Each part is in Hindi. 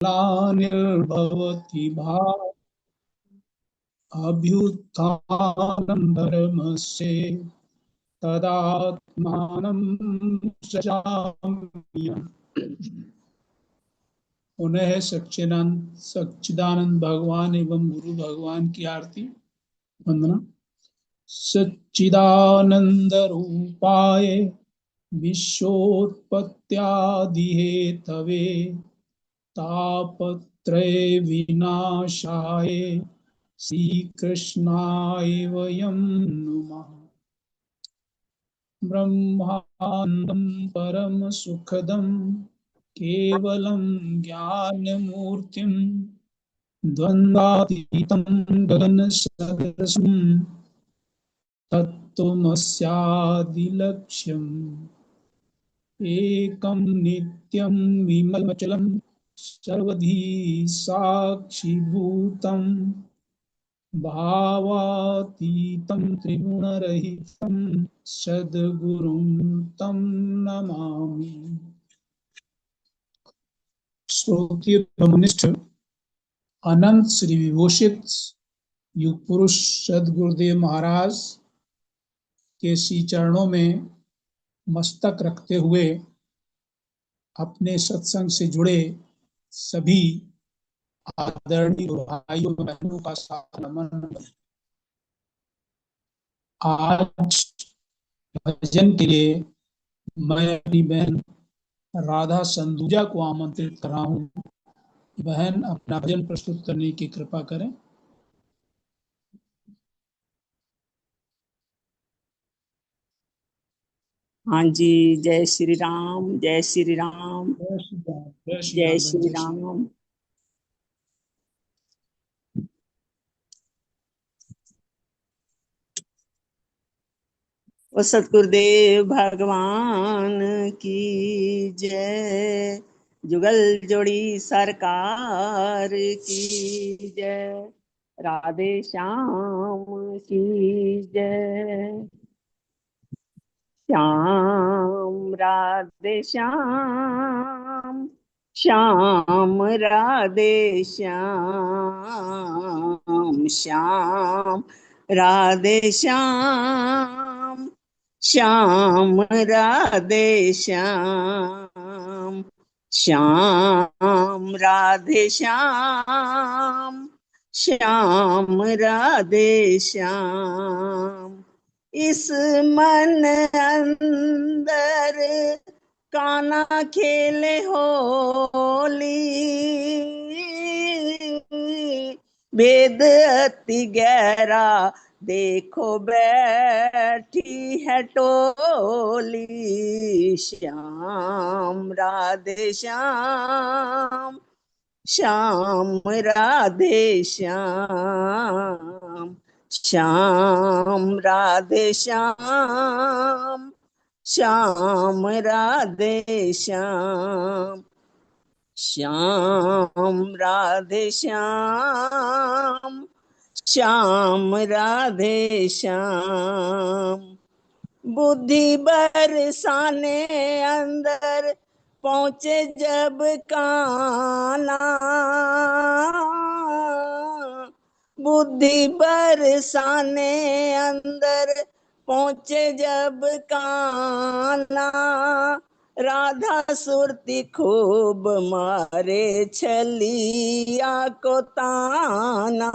ग्लानिर्भवति भारत अभ्युत्थानं धर्मस्य तदात्मानं सृजाम्यहम्। उन्हें सच्चिदानंद भगवान एवं गुरु भगवान की आरती वंदना। सच्चिदानंद रूपाय विश्वोत्पत्त्यादिहेतवे तापत्रय विनाशाय श्रीकृष्णाय वयं नुमः। ब्रह्मानन्दं परमसुखदं केवलं ज्ञानमूर्तिं द्वन्द्वातीतं गगनसदृशं तत्त्वमस्यादिलक्ष्यम् एकं नित्यं विमलमचलं सर्वधी साक्षिभूतं भावातीतं त्रिगुणरहितं सद्गुरुं तं नमामि। श्रोत्रिय ब्रह्मनिष्ठ अनंत श्री विभूषित युग पुरुष सद्गुरुदेव महाराज के श्री चरणों में मस्तक रखते हुए अपने सत्संग से जुड़े सभी आदरणीय भाइयों बहनों का सादर नमन। आज भजन के लिए मैं अपनी बहन राधा संदूजा को आमंत्रित कर रहा हूँ। बहन अपना भजन प्रस्तुत करने की कृपा करें। हाँ जी, जय श्री राम, जय श्री राम, जय श्री राम, जय श्री जय राम, श्री जय श्री राम। राम। ओ सतगुरुदेव भगवान की जय, जुगल जोड़ी सरकार की जय, राधे श्याम की जय। श्याम राधे श्याम, श्याम राधे श्याम, श्याम राधे श्याम, श्याम राधे श्याम, श्याम राधे श्याम, श्याम राधे श्याम। इस मन अंदर काना खेले होली, वेद अति गहरा देखो बैठी है टोली। श्याम राधे श्याम, श्याम राधे श्याम, श्याम राधे श्याम, श्याम राधे श्याम, श्याम राधे श्याम, श्याम राधे श्याम। बुद्धि बरसाने अंदर पहुँचे जब काना, बुद्धि बरसाने अंदर पहुँचे जब काना, राधा सुरती खूब मारे छलिया को ताना।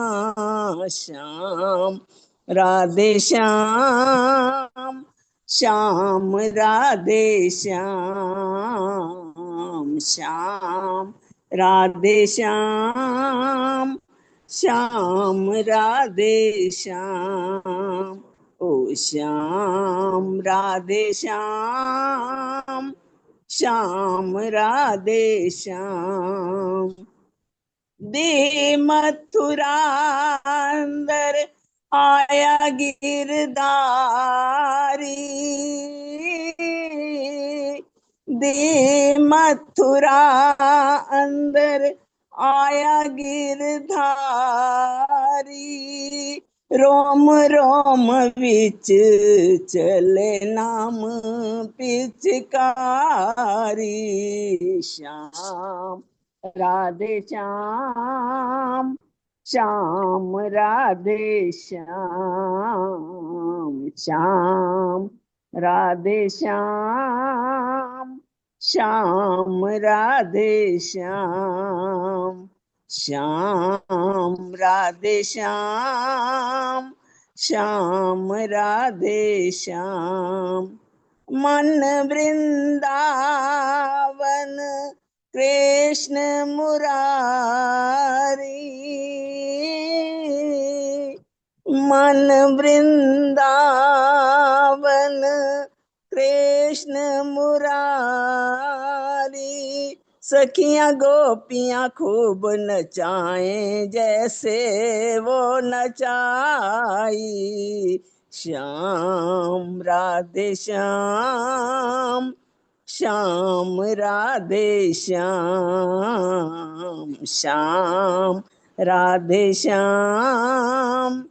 श्याम राधे श्याम, श्याम राधे श्याम, श्याम राधे श्याम, श्याम राधे श्याम। ओ श्याम राधे श्याम, श्याम राधे श्याम। दे मथुरा अंदर आया गिरधारी, दे मथुरा अंदर आया गिरधारी, रोम रोम विच चले नाम पिचकारी। श्याम राधे श्याम श्याम राधे श्याम श्याम राधे श्याम श्याम राधे श्याम श्याम राधे श्याम श्याम राधे श्याम। मन वृंदावन कृष्ण मुरारी, मन वृंदावन कृष्ण मुरारी। सखियां गोपियां खूब नचाएं जैसे वो नचाई। श्याम राधे श्याम श्याम राधे श्याम श्याम राधे श्याम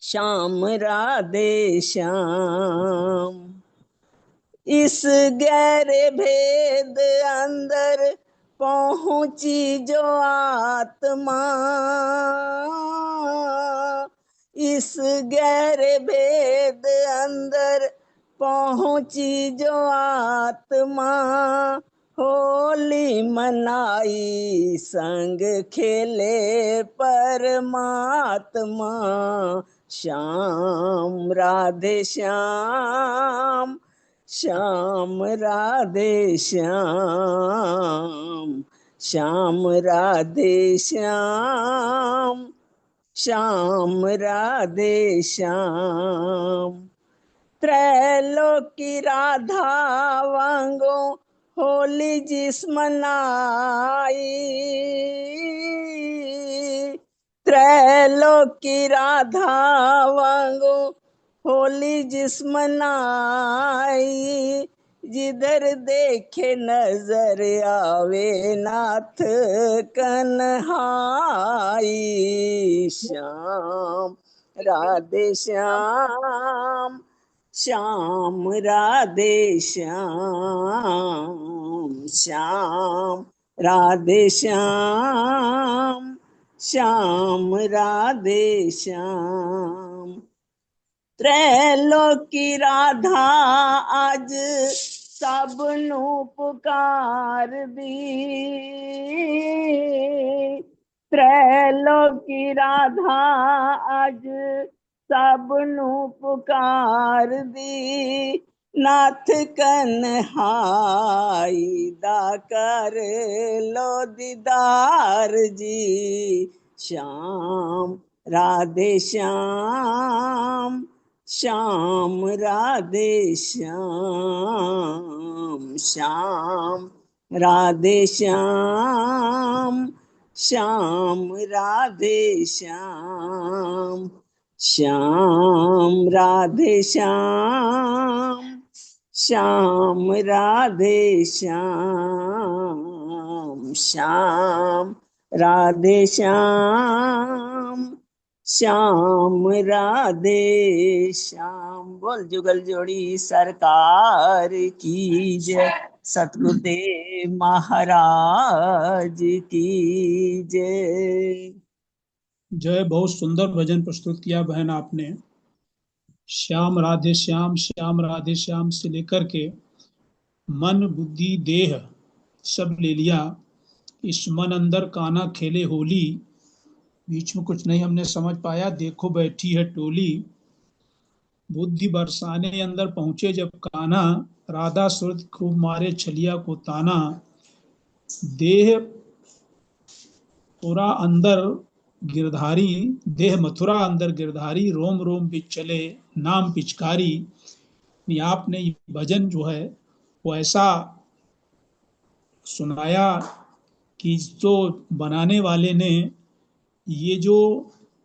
श्याम राधे श्याम। इस गहरे भेद अंदर पहुंची जो आत्मा, इस गहरे भेद अंदर पहुंची जो आत्मा। होली मनाई संग खेले परमात्मा। श्याम राधे श्याम श्याम राधे श्याम श्याम राधे श्याम श्याम राधे श्याम। त्रैलोकी राधा वांगो होली जिस मनाई। त्रैलोकी राधा वांगो होली जिस मनाई। जिधर देखे नजर आवे नाथ कन्हाई। श्याम राधे श्याम श्याम राधे श्याम श्याम राधे श्याम श्याम राधे श्याम। त्रैलोकी राधा आज सबनू पुकार दी। त्रैलोकी राधा आज सबनू पुकार दी। नाथ कन्हाई दा कर लो दीदार जी। श्याम राधे श्याम श्याम राधे श्याम श्याम राधे श्याम श्याम राधे श्याम श्याम राधे श्याम श्याम राधे श्याम श्याम राधे श्याम श्याम राधे श्याम। बोल जुगल जोड़ी सरकार की जय। सतगुरुदेव महाराज की जय। जय। बहुत सुंदर भजन प्रस्तुत किया बहन आपने। श्याम राधे श्याम श्याम राधे श्याम से लेकर के मन बुद्धि देह सब ले लिया। इस मन अंदर कान्हा खेले होली, बीच में कुछ नहीं हमने समझ पाया। देखो बैठी है टोली, बुद्धि बरसाने अंदर पहुंचे जब कान्हा। राधा सुरत खूब मारे छलिया को ताना। देह पूरा अंदर गिरधारी, देह मथुरा अंदर गिरधारी। रोम रोम बिच चले नाम पिचकारी। आपने भजन जो है वो ऐसा सुनाया कि जो बनाने वाले ने ये जो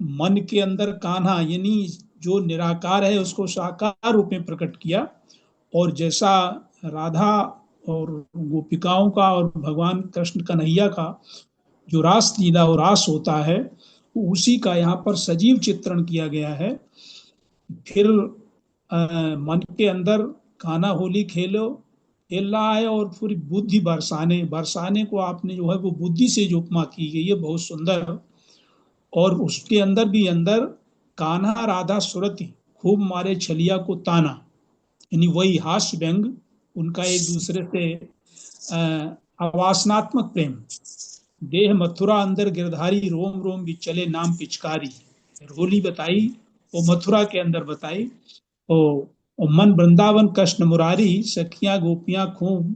मन के अंदर कान्हा यानी जो निराकार है उसको साकार रूप में प्रकट किया। और जैसा राधा और गोपिकाओं का और भगवान कृष्ण कन्हैया का जो रास लीला और रास होता है उसी का यहाँ पर सजीव चित्रण किया गया है। फिर मन के अंदर कान्हा होली खेलो, हेला है और पूरी बुद्धि बरसाने, बरसाने को आपने जो है वो बुद्धि से जो उपमा की गई है बहुत सुंदर। और उसके अंदर भी अंदर कान्हा राधा सुरति खूब मारे छलिया को ताना, यानी वही हास्य व्यंग, उनका एक दूसरे से अवासनात्मक प्रेम। देह मथुरा अंदर गिरधारी, रोम रोम भी चले नाम पिचकारी। होली बताई वो मथुरा के अंदर बताई। ओ मन वृंदावन कृष्ण मुरारी, सखियां गोपियां खूब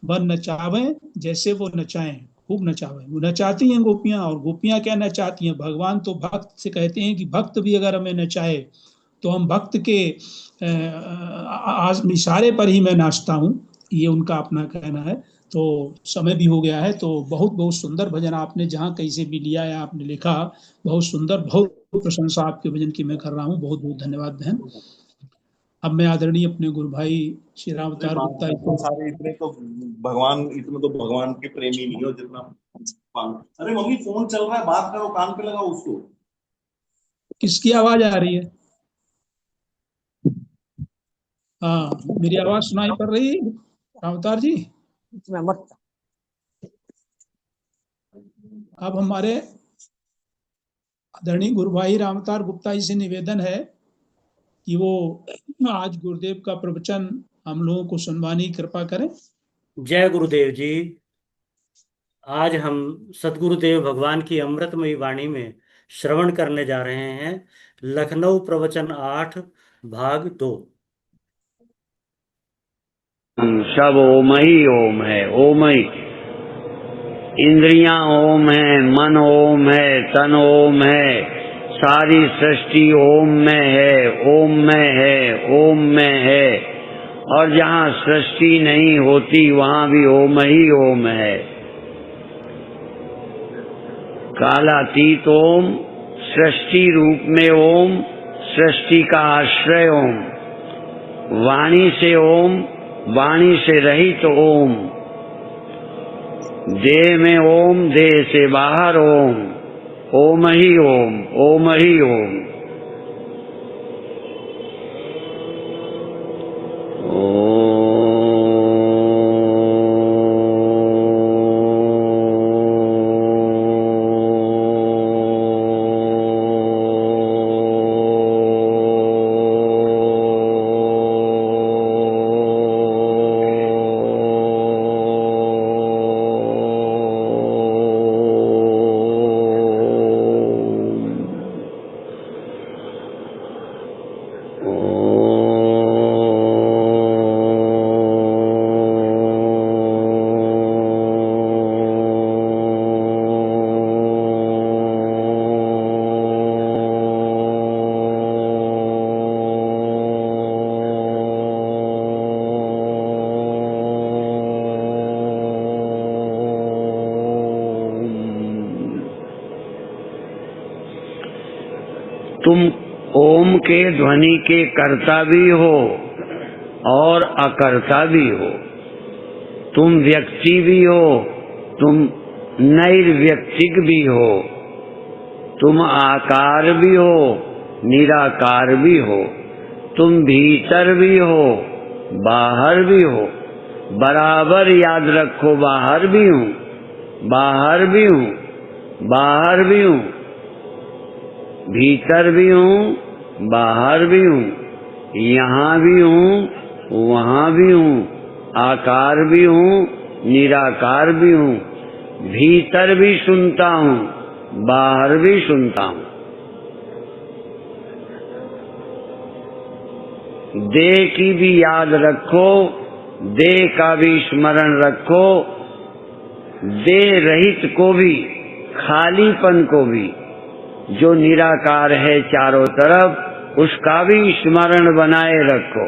बन नचावे, जैसे वो नचाएं खूब नचावे। वो नचाती हैं गोपियां, और गोपियां क्या नचाती हैं, भगवान तो भक्त से कहते हैं कि भक्त भी अगर हमें नचाए तो हम भक्त के इशारे पर ही मैं नाचता हूँ। ये उनका अपना कहना है। तो समय भी हो गया है, तो बहुत बहुत सुंदर भजन आपने जहाँ कहीं से भी लिया है आपने लिखा, बहुत सुंदर, बहुत प्रशंसा आपके भजन की मैं कर रहा हूँ। बहुत बहुत धन्यवाद बहन। अब मैं आदरणीय अपने गुरु भाई श्री राम अरे अवतार गुप्ता इतने सारे, इतने तो भगवान के प्रेमी नहीं हो जितना। अरे मम्मी फोन चल रहा है, बात करो, कान पे लगाओ उसको। किसकी आवाज आ रही है? हाँ, मेरी आवाज सुनाई पड़ रही है राम अवतार जी? अब हमारे आदरणीय गुरु भाई राम अवतार गुप्ता जी से निवेदन है कि वो आज गुरुदेव का प्रवचन हम लोगों को सुनवाने की कृपा करें। जय गुरुदेव जी। आज हम सदगुरुदेव भगवान की अमृतमयी वाणी में श्रवण करने जा रहे हैं लखनऊ प्रवचन 8 भाग 2। सब ओम ही ओम है, ओम ही। इंद्रियां ओम है, मन ओम है, तन ओम है, सारी सृष्टि ओम में है, ओम में है, ओम में है। और जहाँ सृष्टि नहीं होती वहाँ भी ओम ही ओम है। कालातीत ओम, सृष्टि रूप में ओम, सृष्टि का आश्रय ओम, वाणी से ओम, वाणी से रहित ओम, देह में ओम, देह से बाहर ओम, ओम ही ओम, ओम ही ओम। तुम ओम के ध्वनि के कर्ता भी हो और अकर्ता भी हो। तुम व्यक्ति भी हो, तुम नैर्व्यक्तिक भी हो। तुम आकार भी हो, निराकार भी हो। तुम भीतर भी हो, बाहर भी हो। बराबर याद रखो, बाहर भी हूँ, बाहर भी हूँ, बाहर भी हूँ, भीतर भी हूँ, बाहर भी हूँ, यहाँ भी हूँ, वहाँ भी हूँ, आकार भी हूँ, निराकार भी हूँ। भीतर भी सुनता हूँ, बाहर भी सुनता हूँ। देह की भी याद रखो, देह का भी स्मरण रखो। देह रहित को भी, खालीपन को भी, जो निराकार है चारों तरफ, उसका भी स्मरण बनाए रखो।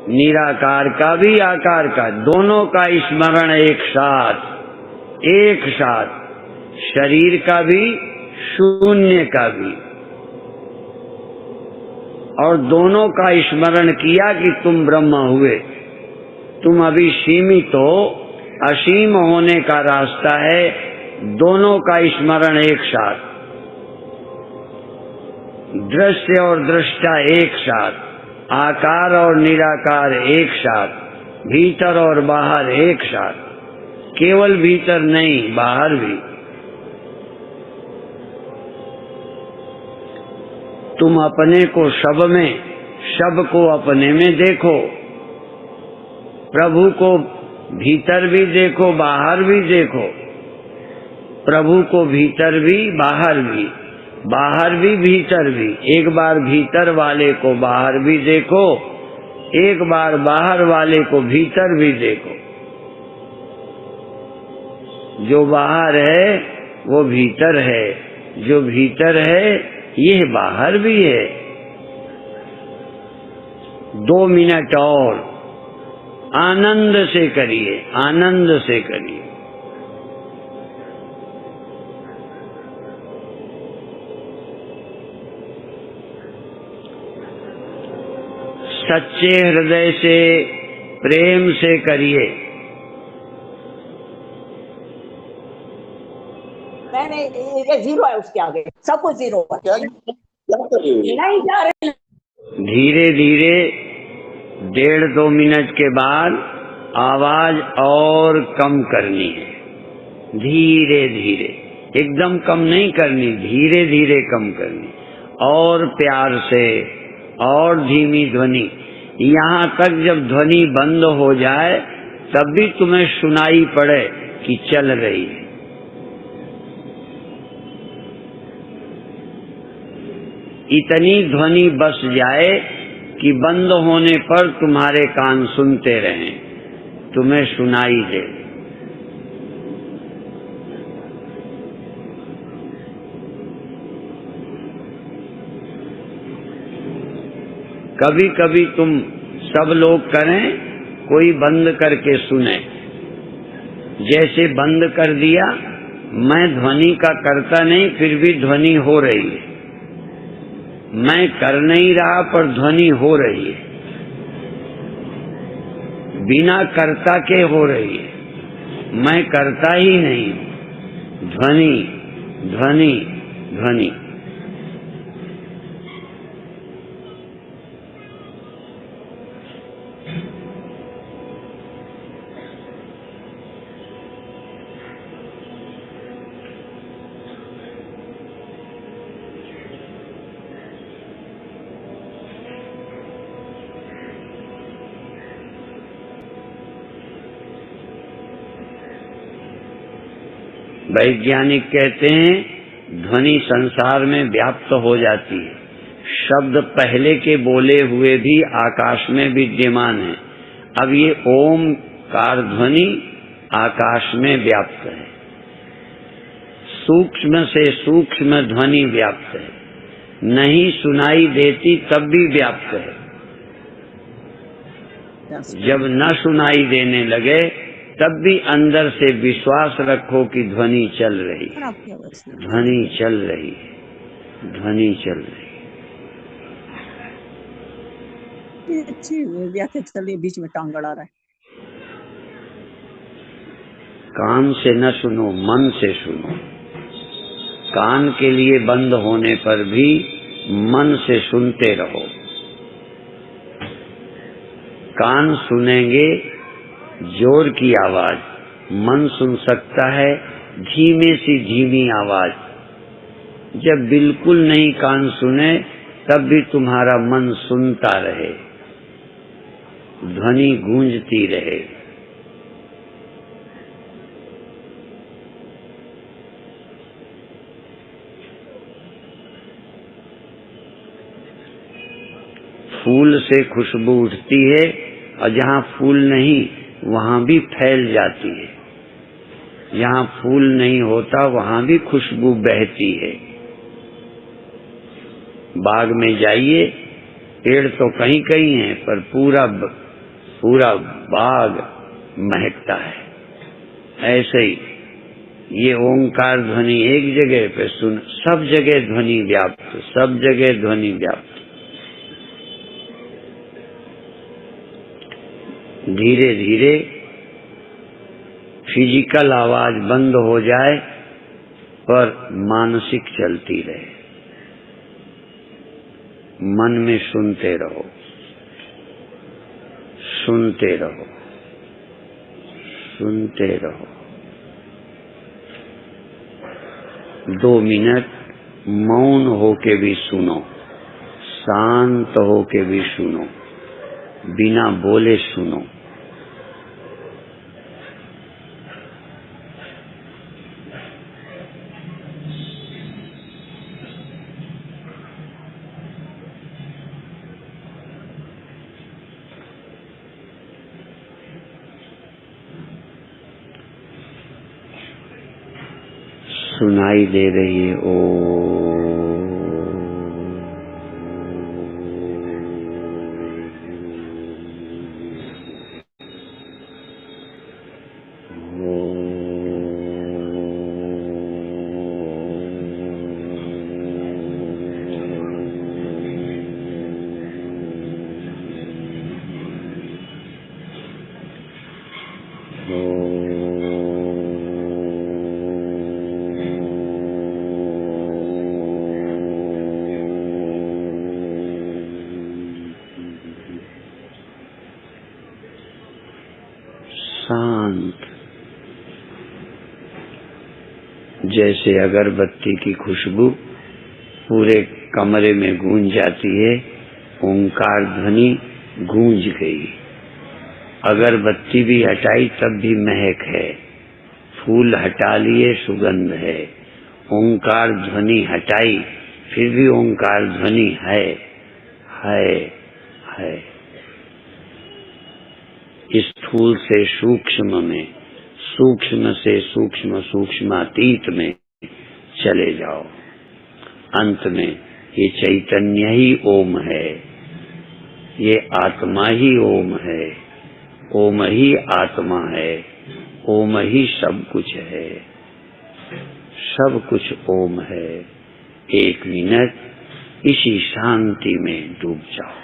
निराकार का भी, आकार का, दोनों का स्मरण एक साथ, एक साथ। शरीर का भी, शून्य का भी। और दोनों का स्मरण किया कि तुम ब्रह्म हुए। तुम अभी सीमित हो, असीम होने का रास्ता है। दोनों का स्मरण एक साथ। दृश्य और दृष्टा एक साथ, आकार और निराकार एक साथ, भीतर और बाहर एक साथ, केवल भीतर नहीं बाहर भी। तुम अपने को सब में, सब को अपने में देखो। प्रभु को भीतर भी देखो, बाहर भी देखो। प्रभु को भीतर भी, बाहर भी, बाहर भी भीतर भी। एक बार भीतर वाले को बाहर भी देखो, एक बार बाहर वाले को भीतर भी देखो। जो बाहर है वो भीतर है, जो भीतर है यह बाहर भी है। 2 मिनट और आनंद से करिए, आनंद से करिए। सच्चे हृदय से, प्रेम से करिए। मैंने ये जीरो है, उसके आगे सब कुछ जीरो है। क्या कर रहे हो? नहीं जा रहे। धीरे धीरे 1.5-2 मिनट के बाद आवाज और कम करनी है। धीरे धीरे, एकदम कम नहीं करनी, धीरे धीरे कम करनी। और प्यार से, और धीमी ध्वनि, यहाँ तक जब ध्वनि बंद हो जाए तब भी तुम्हें सुनाई पड़े कि चल रही है। इतनी ध्वनि बस जाए कि बंद होने पर तुम्हारे कान सुनते रहें, तुम्हें सुनाई दे। कभी कभी तुम सब लोग करें, कोई बंद करके सुने। जैसे बंद कर दिया, मैं ध्वनि का करता नहीं, फिर भी ध्वनि हो रही है। मैं कर नहीं रहा पर ध्वनि हो रही है, बिना कर्ता के हो रही है। मैं करता ही नहीं, ध्वनि ध्वनि ध्वनि। वैज्ञानिक कहते हैं ध्वनि संसार में व्याप्त हो जाती है। शब्द पहले के बोले हुए भी आकाश में विद्यमान है। अब ये ओमकार ध्वनि आकाश में व्याप्त है। सूक्ष्म से सूक्ष्म ध्वनि व्याप्त है, नहीं सुनाई देती तब भी व्याप्त है। जब न सुनाई देने लगे तब भी अंदर से विश्वास रखो कि ध्वनि चल रही है, ध्वनि चल रही है, ध्वनि चल रही है। अच्छी व्याख्या चलिए, बीच में टांग अड़ा रहा है। कान से न सुनो, मन से सुनो। कान के लिए बंद होने पर भी मन से सुनते रहो। कान सुनेंगे जोर की आवाज, मन सुन सकता है धीमे सी धीमी आवाज। जब बिल्कुल नहीं कान सुने तब भी तुम्हारा मन सुनता रहे, ध्वनि गूंजती रहे। फूल से खुशबू उठती है और जहाँ फूल नहीं वहाँ भी फैल जाती है। जहाँ फूल नहीं होता वहाँ भी खुशबू बहती है। बाग में जाइए, पेड़ तो कहीं कहीं हैं पर पूरा बाग महकता है। ऐसे ही ये ओंकार ध्वनि एक जगह पे सुन, सब जगह ध्वनि व्याप्त, सब जगह ध्वनि व्याप्त। धीरे धीरे फिजिकल आवाज बंद हो जाए पर मानसिक चलती रहे। मन में सुनते रहो, सुनते रहो। सुनते रहो। 2 मिनट मौन होके भी सुनो, शांत होके भी सुनो, बिना बोले सुनो। सुनाई दे रही है शांत, जैसे अगरबत्ती की खुशबू पूरे कमरे में गूंज जाती है, ओंकार ध्वनि गूंज गई। अगरबत्ती भी हटाई तब भी महक है, फूल हटा लिए सुगंध है, ओंकार ध्वनि हटाई फिर भी ओंकार ध्वनि है। स्थूल से सूक्ष्म में, सूक्ष्म से सूक्ष्म, सूक्ष्मातीत में चले जाओ। अंत में ये चैतन्य ही ओम है, ये आत्मा ही ओम है, ओम ही आत्मा है, ओम ही सब कुछ है, सब कुछ ओम है। 1 मिनट इसी शांति में डूब जाओ।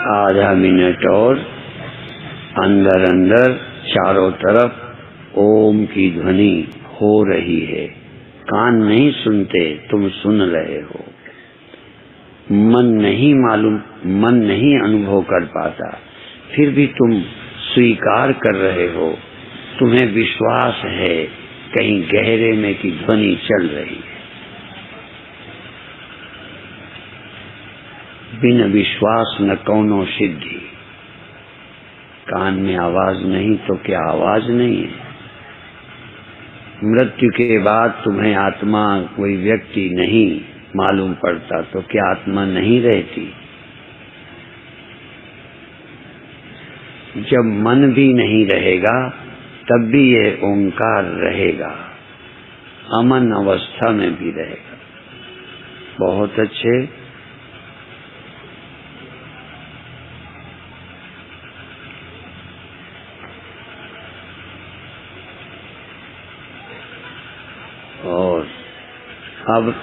आधा मिनट और अंदर अंदर चारों तरफ ओम की ध्वनि हो रही है। कान नहीं सुनते, तुम सुन रहे हो। मन नहीं मालूम, मन नहीं अनुभव कर पाता, फिर भी तुम स्वीकार कर रहे हो। तुम्हें विश्वास है कहीं गहरे में की ध्वनि चल रही है। बिन विश्वास न कौनो सिद्धि। कान में आवाज नहीं तो क्या आवाज नहीं है? मृत्यु के बाद तुम्हें आत्मा कोई व्यक्ति नहीं मालूम पड़ता तो क्या आत्मा नहीं रहती? जब मन भी नहीं रहेगा तब भी यह ओंकार रहेगा, अमन अवस्था में भी रहेगा। बहुत अच्छे। और अब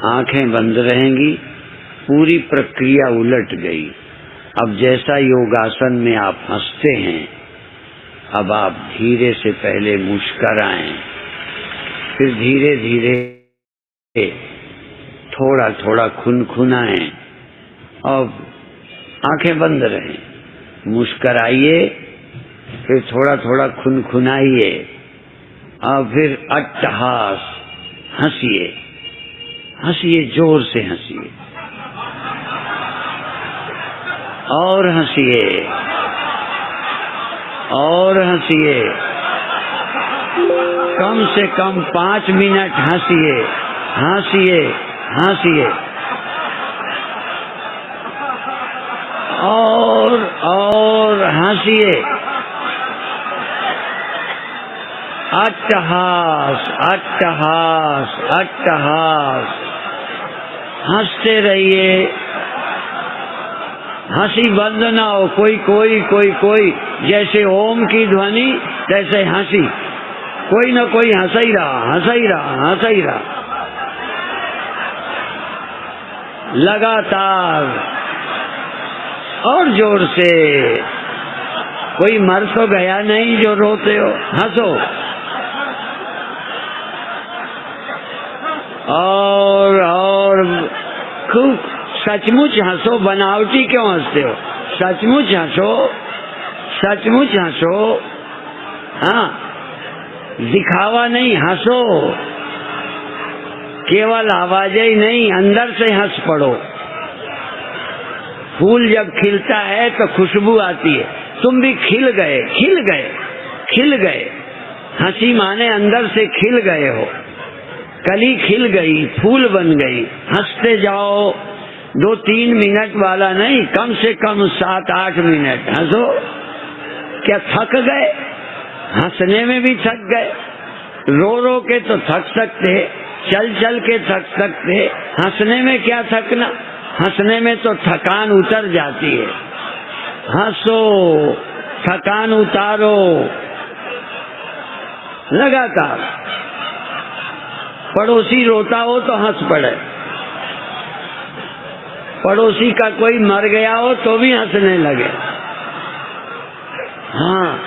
आंखें बंद रहेंगी। पूरी प्रक्रिया उलट गई। अब जैसा योगासन में आप हंसते हैं, अब आप धीरे से पहले मुस्कुराएं, फिर धीरे धीरे थोड़ा थोड़ा खुनखुनाएं। अब आंखें बंद रहें, मुस्कुराइए, फिर थोड़ा थोड़ा खुनखुनाइए, और फिर अट्टहास हंसिए, हंसिए, जोर से हंसिए, और हंसिए, और हंसिए। कम से कम 5 मिनट हंसिए, हंसिए, हंसिए, और हंसिए। अट्टहास, अट्टहास, अट्टहास। हंसते रहिए, हंसी बंद ना हो। कोई कोई कोई कोई जैसे ओम की ध्वनि तैसे हंसी, कोई ना कोई हंस ही रहा, हंस ही रहा, हंस ही रहा, लगातार और जोर से। कोई मर तो गया नहीं जो रोते हो, हंसो। और खूब सचमुच हंसो, बनावटी क्यों हंसते हो? सचमुच हंसो, सचमुच हंसो। हाँ, दिखावा नहीं, हंसो। केवल आवाजें ही नहीं, अंदर से हंस पड़ो। फूल जब खिलता है तो खुशबू आती है, तुम भी खिल गए, खिल गए, खिल गए। हंसी माने अंदर से खिल गए हो, कली खिल गई, फूल बन गई। हंसते जाओ, 2-3 मिनट वाला नहीं, कम से कम 7-8 मिनट हंसो। क्या थक गए? हंसने में भी थक गए। रो रो के तो थक सकते, चल चल के थक सकते, हंसने में क्या थकना? हंसने में तो थकान उतर जाती है। हंसो, थकान उतारो लगातार। पड़ोसी रोता हो तो हंस पड़े, पड़ोसी का कोई मर गया हो तो भी हंसने लगे। हाँ,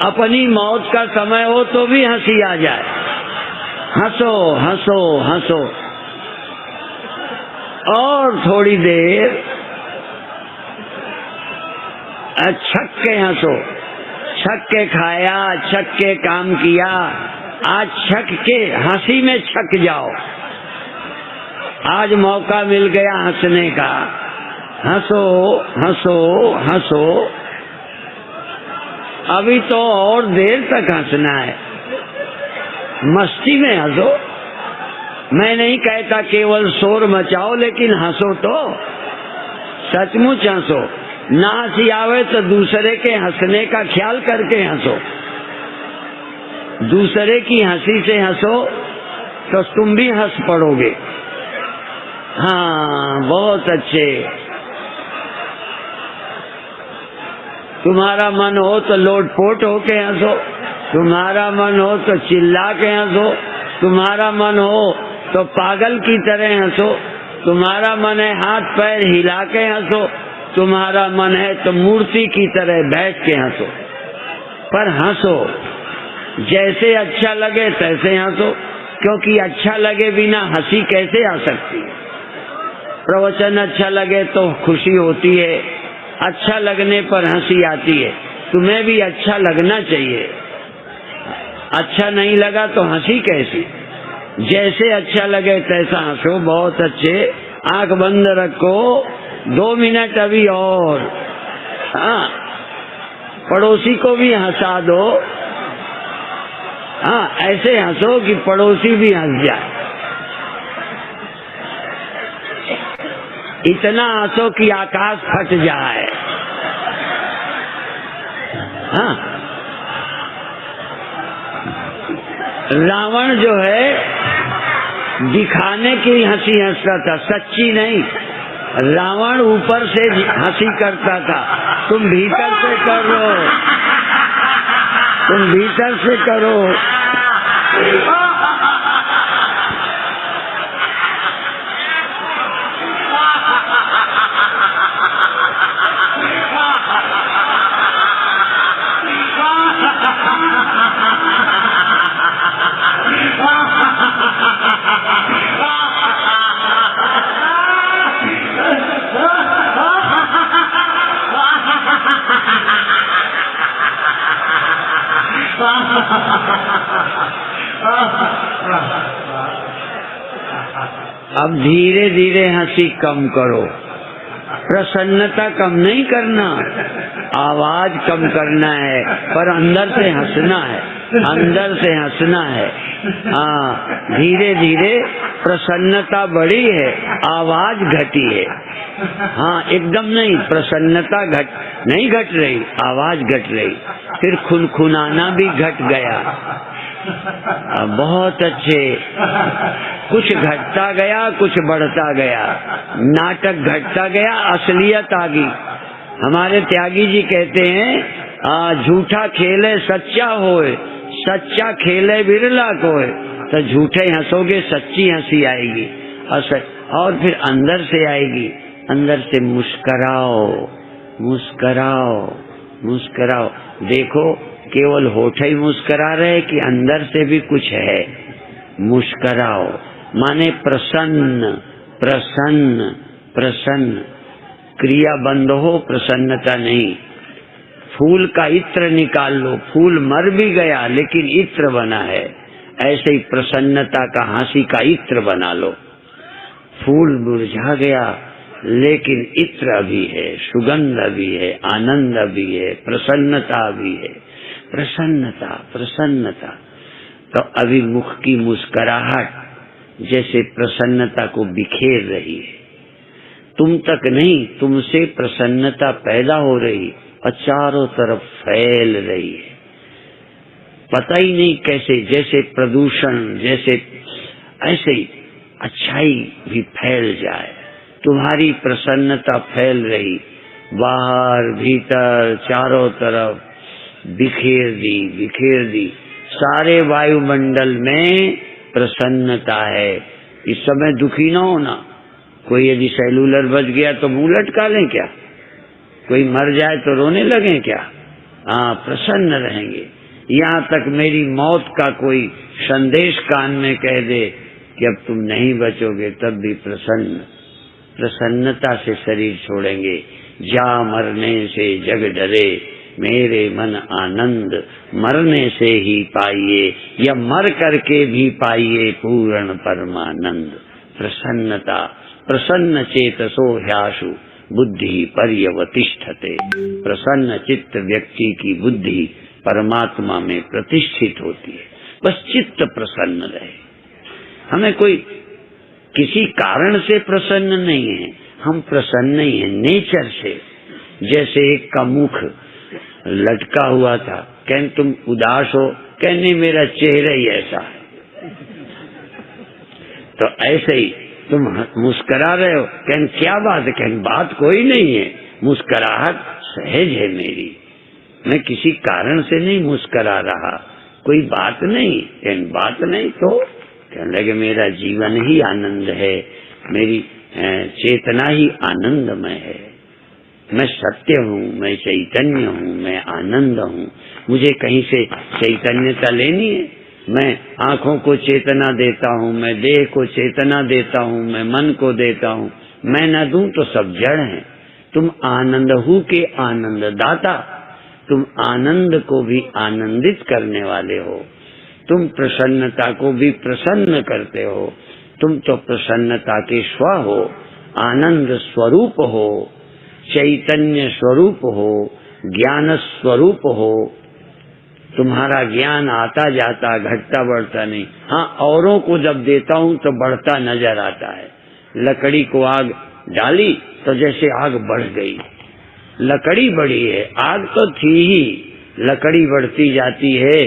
अपनी मौत का समय हो तो भी हंसी आ जाए। हंसो, हंसो, हंसो। और थोड़ी देर छक के हंसो। छक के खाया, छक के काम किया, आज छक के हंसी में छक जाओ। आज मौका मिल गया हंसने का। हंसो, हंसो, हंसो। अभी तो और देर तक हंसना है, मस्ती में हंसो। मैं नहीं कहता केवल शोर मचाओ, लेकिन हंसो तो, सचमुच हंसो। ना हंसी आवे तो दूसरे के हंसने का ख्याल करके हंसो। दूसरे की हंसी से हंसो तो तुम भी हंस पड़ोगे। हाँ, बहुत अच्छे। तुम्हारा मन हो तो लोटपोट होके हंसो, तुम्हारा मन हो तो चिल्ला के हंसो, तुम्हारा मन हो तो पागल की तरह हंसो, तुम्हारा मन है हाथ पैर हिला के हंसो, तुम्हारा मन है तो मूर्ति की तरह बैठ के हंसो। पर हंसो, जैसे अच्छा लगे तैसे हंसो, क्योंकि अच्छा लगे बिना हंसी कैसे आ सकती है? प्रवचन अच्छा लगे तो खुशी होती है, अच्छा लगने पर हंसी आती है। तुम्हें भी अच्छा लगना चाहिए। अच्छा नहीं लगा तो हंसी कैसी? जैसे अच्छा लगे तैसा हंसो। बहुत अच्छे। आंख बंद रखो, 2 मिनट अभी और। हाँ, पड़ोसी को भी हंसा दो। हाँ, ऐसे हंसो कि पड़ोसी भी हंस जाए। इतना हंसो कि आकाश फट जाए। हाँ, रावण जो है दिखाने की हंसी हंसता था, सच्ची नहीं। रावण ऊपर से हंसी करता था। तुम भीतर से करो, तुम भीतर से करो। अब धीरे धीरे हंसी कम करो। प्रसन्नता कम नहीं करना, आवाज कम करना है, पर अंदर से हंसना है, अंदर से हंसना है। हाँ, धीरे धीरे प्रसन्नता बढ़ी है, आवाज घटी है। हाँ, एकदम नहीं, प्रसन्नता नहीं घट रही, आवाज घट रही। फिर खुनखुनाना भी घट गया। बहुत अच्छे। कुछ घटता गया, कुछ बढ़ता गया, नाटक घटता गया, असलियत आ गई। हमारे त्यागी जी कहते हैं झूठा खेले सच्चा होए, सच्चा खेले बिरला कोय। तो झूठे हंसोगे, सच्ची हंसी आएगी। और फिर अंदर से आएगी, अंदर से मुस्कराओ, मुस्कराओ, मुस्कराओ। देखो केवल होठ ही मुस्करा रहे कि अंदर से भी कुछ है। मुस्कराओ माने प्रसन्न, प्रसन्न, प्रसन्न। क्रिया बंद हो, प्रसन्नता नहीं। फूल का इत्र निकाल लो, फूल मर भी गया लेकिन इत्र बना है। ऐसे ही प्रसन्नता का, हंसी का इत्र बना लो। फूल मुरझा गया लेकिन इत्र अभी है, सुगंध अभी है, आनंद अभी है, प्रसन्नता अभी है। प्रसन्नता, प्रसन्नता। तो अभी मुख की मुस्कुराहट जैसे प्रसन्नता को बिखेर रही है। तुम तक नहीं, तुमसे प्रसन्नता पैदा हो रही और चारों तरफ फैल रही है। पता ही नहीं कैसे, जैसे प्रदूषण, जैसे ऐसे ही अच्छाई भी फैल जाए। तुम्हारी प्रसन्नता फैल रही, बाहर भीतर चारों तरफ बिखेर दी, बिखेर दी। सारे वायुमंडल में प्रसन्नता है। इस समय दुखी ना होना। कोई यदि सेलुलर बच गया तो मुंह लटका लें क्या? कोई मर जाए तो रोने लगे क्या? हाँ, प्रसन्न रहेंगे। यहाँ तक मेरी मौत का कोई संदेश कान में कह दे कि अब तुम नहीं बचोगे, तब भी प्रसन्न, प्रसन्नता से शरीर छोड़ेंगे। जा मरने से जग डरे, मेरे मन आनंद, मरने से ही पाइए या मर करके भी पाइए पूर्ण परमानंद। प्रसन्नता, प्रसन्न चेतसो ह्याशु बुद्धि पर्यवतिष्ठते। प्रसन्न चित्त व्यक्ति की बुद्धि परमात्मा में प्रतिष्ठित होती है। बस चित्त प्रसन्न रहे। हमें कोई किसी कारण से प्रसन्न नहीं है, हम प्रसन्न ही हैं नेचर से। जैसे एक का मुख लटका हुआ था, कहने तुम उदास हो, कहने मेरा चेहरा ही ऐसा है। तो ऐसे ही तुम मुस्करा रहे हो, कहने क्या बात है? कहने बात कोई नहीं है, मुस्कराहट सहज है मेरी, मैं किसी कारण से नहीं मुस्करा रहा, कोई बात नहीं। कहने बात नहीं तो कहने लगे मेरा जीवन ही आनंद है, मेरी चेतना ही आनंदमय है। मैं सत्य हूँ, मैं चैतन्य हूँ, मैं आनंद हूँ। मुझे कहीं से चैतन्यता लेनी है? मैं आँखों को चेतना देता हूँ, मैं देह को चेतना देता हूँ, मैं मन को देता हूँ। मैं न दूं तो सब जड़ हैं। तुम आनंद हूँ के आनंद दाता, तुम आनंद को भी आनंदित करने वाले हो। तुम प्रसन्नता को भी प्रसन्न करते हो। तुम तो प्रसन्नता के स्व हो, आनंद स्वरूप हो, चैतन्य स्वरूप हो, ज्ञान स्वरूप हो। तुम्हारा ज्ञान आता जाता, घटता बढ़ता नहीं। हाँ, औरों को जब देता हूँ तो बढ़ता नजर आता है। लकड़ी को आग डाली तो जैसे आग बढ़ गई, लकड़ी बढ़ी है, आग तो थी ही, लकड़ी बढ़ती जाती है,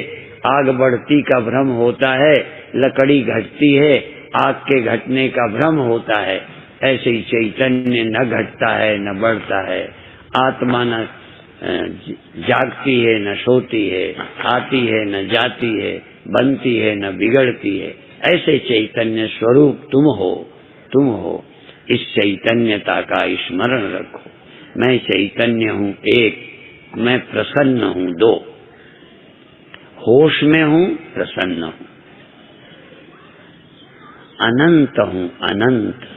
आग बढ़ती का भ्रम होता है, लकड़ी घटती है, आग के घटने का भ्रम होता है। ऐसे ही चैतन्य न घटता है न बढ़ता है। आत्मा न जागती है न सोती है, आती है न जाती है, बनती है न बिगड़ती है। ऐसे चैतन्य स्वरूप तुम हो, तुम हो। इस चैतन्यता का स्मरण रखो। मैं चैतन्य हूँ एक, मैं प्रसन्न हूँ दो, होश में हूँ, प्रसन्न हूँ, अनंत हूँ, अनंत,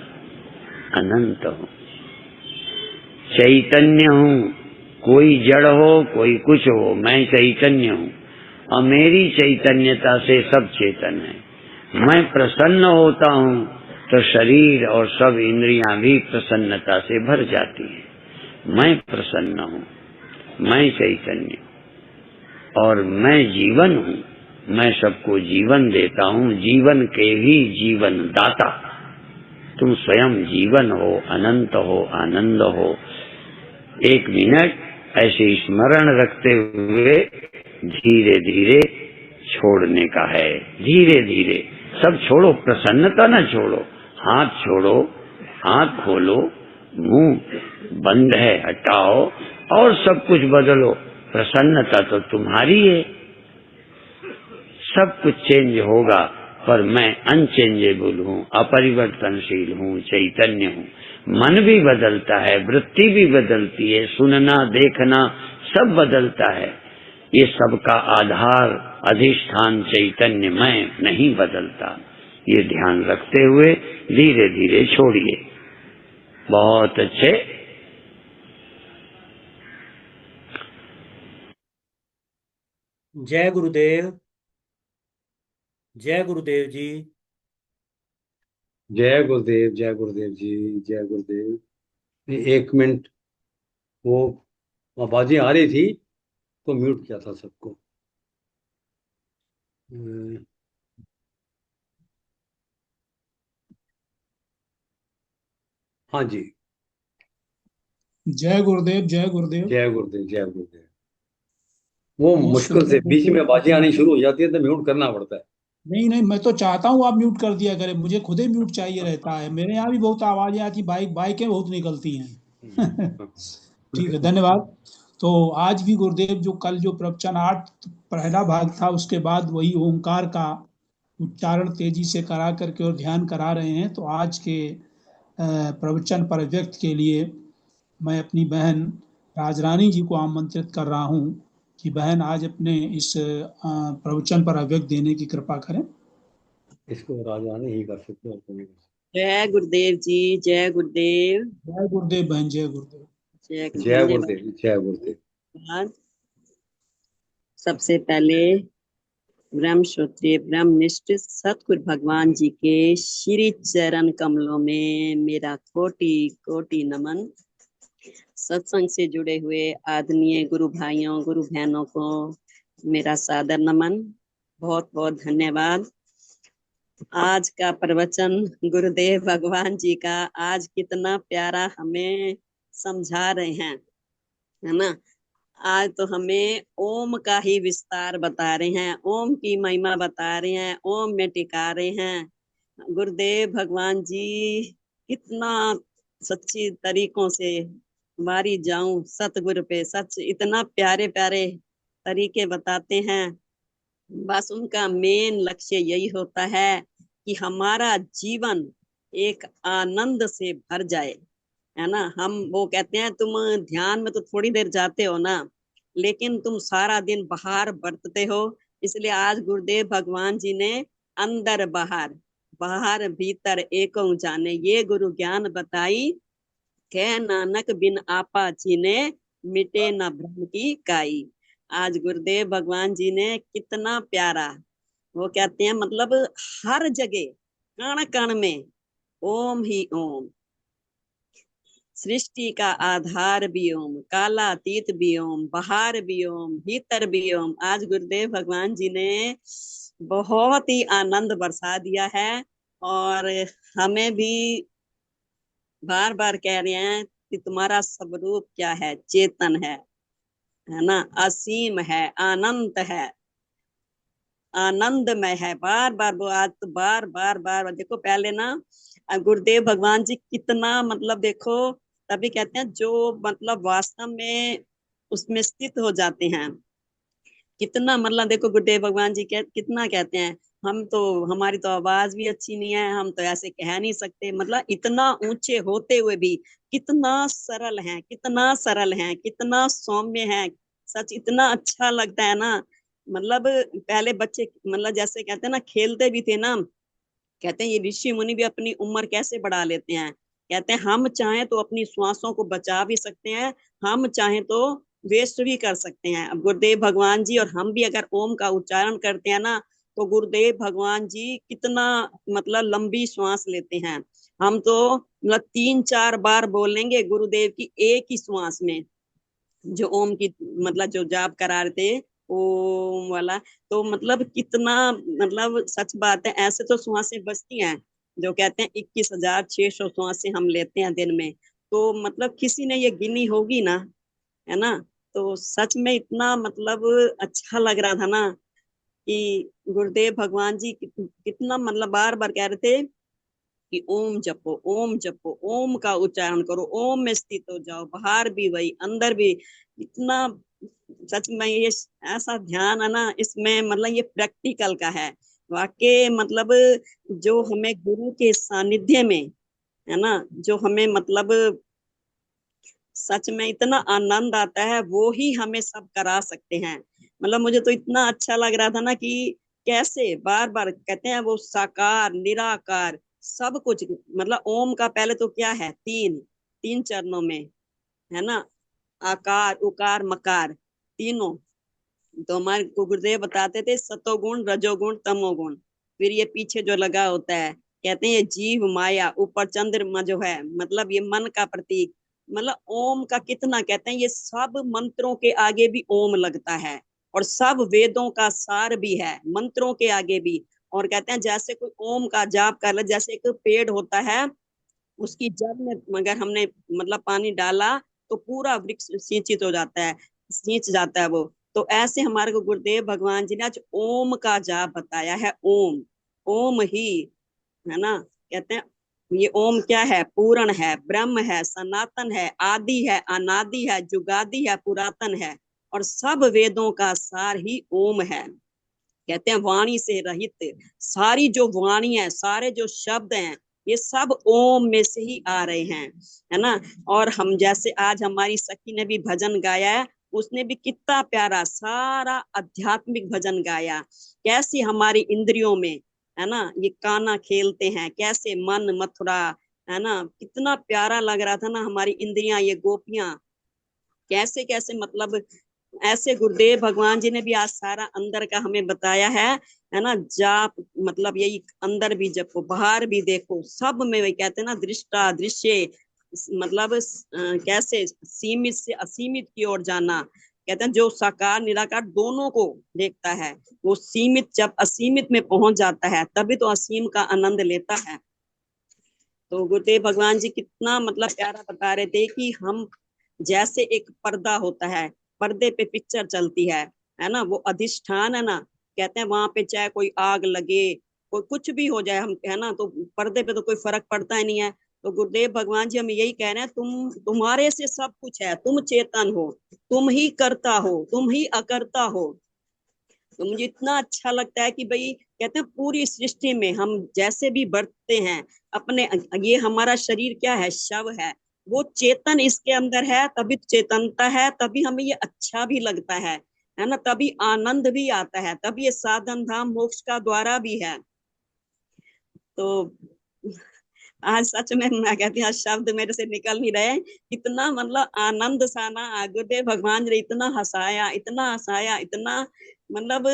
अनंत हूँ, चैतन्य हूँ। कोई जड़ हो, कोई कुछ हो, मैं चैतन्य हूँ और मेरी चैतन्यता से सब चेतन है। मैं प्रसन्न होता हूँ तो शरीर और सब इंद्रियां भी प्रसन्नता से भर जाती हैं। मैं प्रसन्न हूँ, मैं चैतन्य और मैं जीवन हूँ। मैं सबको जीवन देता हूँ, जीवन के ही जीवन दाता। तुम स्वयं जीवन हो, अनंत हो, आनंद हो। एक मिनट ऐसे स्मरण रखते हुए धीरे धीरे छोड़ने का है। धीरे धीरे सब छोड़ो, प्रसन्नता ना छोड़ो। हाथ छोड़ो, हाथ खोलो, मुंह बंद है हटाओ और सब कुछ बदलो। प्रसन्नता तो तुम्हारी है। सब कुछ चेंज होगा, पर मैं अनचेंजेबल हूँ, अपरिवर्तनशील हूँ, चैतन्य हूँ। मन भी बदलता है, वृत्ति भी बदलती है, सुनना देखना सब बदलता है। ये सबका आधार अधिष्ठान चैतन्य मैं नहीं बदलता। ये ध्यान रखते हुए धीरे धीरे छोड़िए। बहुत अच्छे। जय गुरुदेव। जय गुरुदेव जी। जय गुरुदेव, जय गुरुदेव जी, जय गुरुदेव। एक मिनट, वो आवाजें आ रही थी तो म्यूट किया था सबको। हाँ जी, जय गुरुदेव, जय गुरुदेव। जय गुरुदेव, जय गुरुदेव। वो बहुत मुश्किल से सुंदर बीच में आवाजें आनी गुरुदेव। शुरू हो जाती है तो म्यूट करना पड़ता है। नहीं नहीं, मैं तो चाहता हूँ आप म्यूट कर दिया करें, मुझे खुद ही म्यूट चाहिए रहता है। मेरे यहाँ भी बहुत आवाजें आती, बाइकें बहुत निकलती हैं। हाँ। ठीक है, धन्यवाद। तो आज भी गुरुदेव जो कल जो प्रवचन 8 पहला भाग था, उसके बाद वही ओंकार का उच्चारण तेजी से करा करके और ध्यान करा रहे हैं। तो आज के प्रवचन पर व्यक्त के लिए मैं अपनी बहन राजरानी जी को आमंत्रित कर रहा हूँ कि बहन आज अपने इस प्रवचन पर अव्यक्त देने की कृपा करें। इसको राजा नहीं ही कर सकते और कोई नहीं कर जय गुरुदेव जी, जय गुरुदेव। जय गुरुदेव बहन, जय गुरुदेव। सकते। जय गुरुदेव, जय गुरुदेव। धन्यवाद। सबसे पहले ब्रह्म श्रोत्रिय ब्रह्मनिष्ठ सतगुरु भगवान जी के श्री चरण कमलों में मेरा कोटि कोटि नमन। सत्संग से जुड़े हुए आदरणीय गुरु भाइयों गुरु बहनों को मेरा सादर नमन। बहुत बहुत धन्यवाद। आज का प्रवचन गुरुदेव भगवान जी का आज कितना प्यारा हमें समझा रहे हैं, है ना। आज तो हमें ओम का ही विस्तार बता रहे हैं, ओम की महिमा बता रहे हैं, ओम में टिका रहे हैं। गुरुदेव भगवान जी कितना सच्ची तरीकों से वारी जाऊं सतगुरु पे, सच इतना प्यारे प्यारे तरीके बताते हैं। बस उनका मेन लक्ष्य यही होता है कि हमारा जीवन एक आनंद से भर जाए, है ना। हम वो कहते हैं तुम ध्यान में तो थोड़ी देर जाते हो ना, लेकिन तुम सारा दिन बाहर बरतते हो। इसलिए आज गुरुदेव भगवान जी ने अंदर बाहर बाहर भीतर एको जाने ये गुरु ज्ञान बताई, कह नानक बिन आपा जी ने मिटे न भ्रम की काई। आज गुरुदेव भगवान जी ने कितना प्यारा, वो कहते हैं मतलब हर जगह कण कण में ओम ही ओम। सृष्टि का आधार भी ओम, कालातीत भी ओम, बाहर भी ओम, भीतर भी ओम। आज गुरुदेव भगवान जी ने बहुत ही आनंद बरसा दिया है और हमें भी बार बार कह रहे हैं कि तुम्हारा स्वरूप क्या है, चेतन है ना, असीम है, अनंत है, आनंदमय है। बार बार वो आज तो बार बार बार देखो, पहले ना गुरुदेव भगवान जी कितना मतलब देखो, तभी कहते हैं जो मतलब वास्तव में उसमें स्थित हो जाते हैं, कितना मतलब देखो गुरुदेव भगवान जी कितना कहते हैं, हम तो हमारी तो आवाज भी अच्छी नहीं है, हम तो ऐसे कह नहीं सकते। मतलब इतना ऊंचे होते हुए भी कितना सरल है, कितना सरल है, कितना सौम्य है। सच इतना अच्छा लगता है ना। मतलब पहले बच्चे मतलब जैसे कहते हैं ना, खेलते भी थे ना। कहते हैं ये ऋषि मुनि भी अपनी उम्र कैसे बढ़ा लेते हैं। कहते हैं हम चाहें तो अपनी श्वासों को बचा भी सकते हैं, हम चाहें तो वेस्ट भी कर सकते हैं। अब गुरुदेव भगवान जी और हम भी अगर ओम का उच्चारण करते हैं ना, तो गुरुदेव भगवान जी कितना मतलब लंबी श्वास लेते हैं। हम तो मतलब 3-4 बार बोलेंगे गुरुदेव की एक ही श्वास में, जो ओम की मतलब जो जाप करा रहे थे ओम वाला। तो मतलब कितना मतलब सच बात है, ऐसे तो श्वासें बचती हैं, जो कहते हैं 21,600 श्वासें हम लेते हैं दिन में। तो मतलब किसी ने ये गिनी होगी ना, है ना। तो सच में इतना मतलब अच्छा लग रहा था ना। कि गुरुदेव भगवान जी कितना मतलब बार बार कह रहे थे कि ओम जपो, ओम जपो, ओम का उच्चारण करो, ओम में स्थित हो जाओ, बाहर भी वही अंदर भी। इतना सच में ये ऐसा ध्यान है ना इसमें, मतलब ये प्रैक्टिकल का है वाकई। मतलब जो हमें गुरु के सानिध्य में है ना, जो हमें मतलब सच में इतना आनंद आता है, वो ही हमें सब करा सकते हैं। मतलब मुझे तो इतना अच्छा लग रहा था ना कि कैसे बार बार कहते हैं वो साकार निराकार सब कुछ। मतलब ओम का पहले तो क्या है, तीन तीन चरणों में है ना, आकार उकार मकार तीनों। तो हमारे को गुरुदेव बताते थे सतोगुण रजोगुण तमोगुण, फिर ये पीछे जो लगा होता है कहते हैं ये जीव माया, ऊपर चंद्रमा जो है मतलब ये मन का प्रतीक। मतलब ओम का कितना कहते हैं, ये सब मंत्रों के आगे भी ओम लगता है, और सब वेदों का सार भी है मंत्रों के आगे भी। और कहते हैं जैसे कोई ओम का जाप कर ले, जैसे एक पेड़ होता है उसकी जड़ में अगर हमने मतलब पानी डाला तो पूरा वृक्ष सिंचित हो जाता है, सींच जाता है वो। तो ऐसे हमारे को गुरुदेव भगवान जी ने आज ओम का जाप बताया है। ओम, ओम ही है ना। कहते हैं ये ओम क्या है, पूर्ण है, ब्रह्म है, सनातन है, आदि है, अनादि है, जुगादि है, पुरातन है, और सब वेदों का सार ही ओम है। कहते हैं वाणी से रहित सारी जो वाणी है, सारे जो शब्द हैं, ये सब ओम में से ही आ रहे हैं, है ना। और हम जैसे आज हमारी सखी ने भी भजन गाया है, उसने भी कितना प्यारा सारा आध्यात्मिक भजन गाया। कैसी हमारी इंद्रियों में है ना ये काना खेलते हैं, कैसे मन मथुरा है ना, कितना प्यारा लग रहा था ना हमारी इंद्रियां, ये गोपियां कैसे कैसे मतलब ऐसे गुरुदेव भगवान जी ने भी आज सारा अंदर का हमें बताया है ना। जाप मतलब यही अंदर भी जपो बाहर भी देखो, सब में वही कहते हैं ना दृष्टा दृश्य, मतलब कैसे सीमित से असीमित की ओर जाना। कहते हैं जो साकार निराकार दोनों को देखता है, वो सीमित जब असीमित में पहुंच जाता है तभी तो असीम का आनंद लेता है। तो गुरुदेव भगवान जी कितना मतलब प्यारा बता रहे थे कि हम जैसे एक पर्दा होता है, पर्दे पे पिक्चर चलती है ना, वो अधिष्ठान है ना। कहते हैं वहां पे चाहे कोई आग लगे, कोई कुछ भी हो जाए, हम है ना, तो पर्दे पे तो कोई फर्क पड़ता ही नहीं है। तो गुरुदेव भगवान जी हम यही कह रहे हैं, तुम्हारे से सब कुछ है, तुम चेतन हो, तुम ही करता हो, तुम ही अकर्ता हो। तो मुझे इतना अच्छा लगता है कि भाई कहते हैं पूरी सृष्टि में हम जैसे भी बढ़ते हैं अपने, ये हमारा शरीर क्या है, शव है, वो चेतन इसके अंदर है, तभी चेतनता है, तभी हमें ये अच्छा भी लगता है ना, तभी आनंद भी आता है, तभी ये साधन धाम मोक्ष का द्वारा भी है। तो आज सच में मैं कहती हूँ शब्द मेरे से निकल नहीं रहे, इतना मतलब आनंद सा ना गुरुदेव भगवान ने इतना हंसाया, इतना हंसाया, इतना मतलब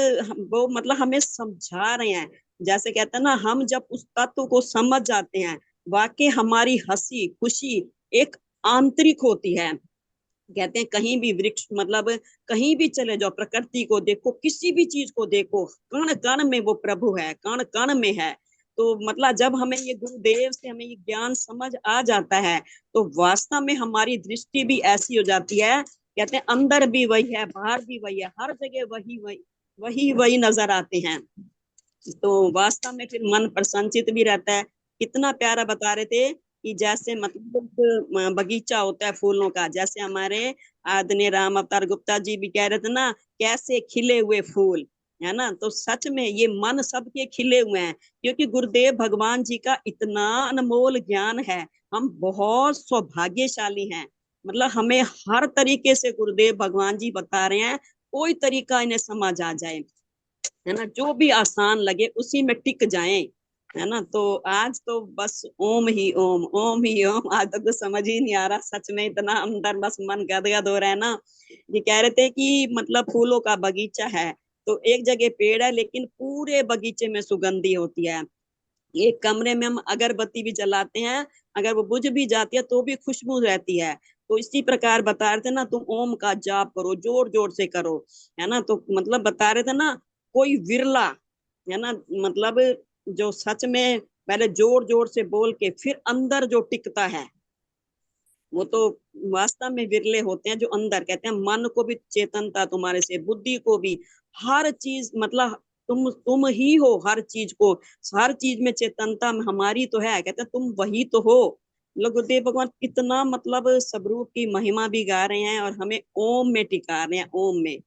वो मतलब हमें समझा रहे हैं। जैसे कहते हैं ना हम जब उस तत्व को समझ जाते हैं, वाकई हमारी हंसी खुशी एक आंतरिक होती है। कहते हैं कहीं भी वृक्ष मतलब कहीं भी चले जाओ, प्रकृति को देखो, किसी भी चीज को देखो, कण कण में वो प्रभु है, कण कण में है। तो मतलब जब हमें ये गुरुदेव से हमें ये ज्ञान समझ आ जाता है, तो वास्तव में हमारी दृष्टि भी ऐसी हो जाती है। कहते हैं अंदर भी वही है, बाहर भी वही है, हर जगह वही वही वही वही नजर आते हैं। तो वास्तव में फिर मन प्रसन्नचित भी रहता है। कितना प्यारा बता रहे थे कि जैसे मतलब बगीचा होता है फूलों का, जैसे हमारे आदरणीय राम अवतार गुप्ता जी भी कह रहे थे ना, कैसे खिले हुए फूल है ना। तो सच में ये मन सबके खिले हुए हैं, क्योंकि गुरुदेव भगवान जी का इतना अनमोल ज्ञान है। हम बहुत सौभाग्यशाली हैं, मतलब हमें हर तरीके से गुरुदेव भगवान जी बता रहे हैं, कोई तरीका इन्हें समझ आ जाए, है ना, जो भी आसान लगे उसी में टिक जाएं, है ना। तो आज तो बस ओम ही ओम, ओम ही ओम, आज तक तो समझ ही नहीं आ रहा, सच में इतना अंदर बस मन गदगद हो रहा है ना। ये कह रहे थे कि मतलब फूलों का बगीचा है, तो एक जगह पेड़ है लेकिन पूरे बगीचे में सुगंधी होती है। एक कमरे में हम अगरबत्ती भी जलाते हैं, अगर वो बुझ भी जाती है तो भी खुशबू रहती है। तो इसी प्रकार बता रहे थे ना, तुम ओम का जाप करो, जोर जोर से करो, है ना। तो मतलब बता रहे थे ना, कोई विरला है ना, मतलब जो सच में पहले जोर जोर से बोल के फिर अंदर जो टिकता है, वो तो वास्तव में विरले होते हैं। जो अंदर कहते हैं मन को भी चेतनता तुम्हारे से, बुद्धि को भी, हर चीज मतलब तुम ही हो हर चीज को, हर चीज में चेतनता में हमारी तो है। कहते हैं तुम वही तो हो। मतलब गुरुदेव भगवान कितना मतलब स्वरूप की महिमा भी गा रहे हैं और हमें ओम में टिका रहे हैं, ओम में।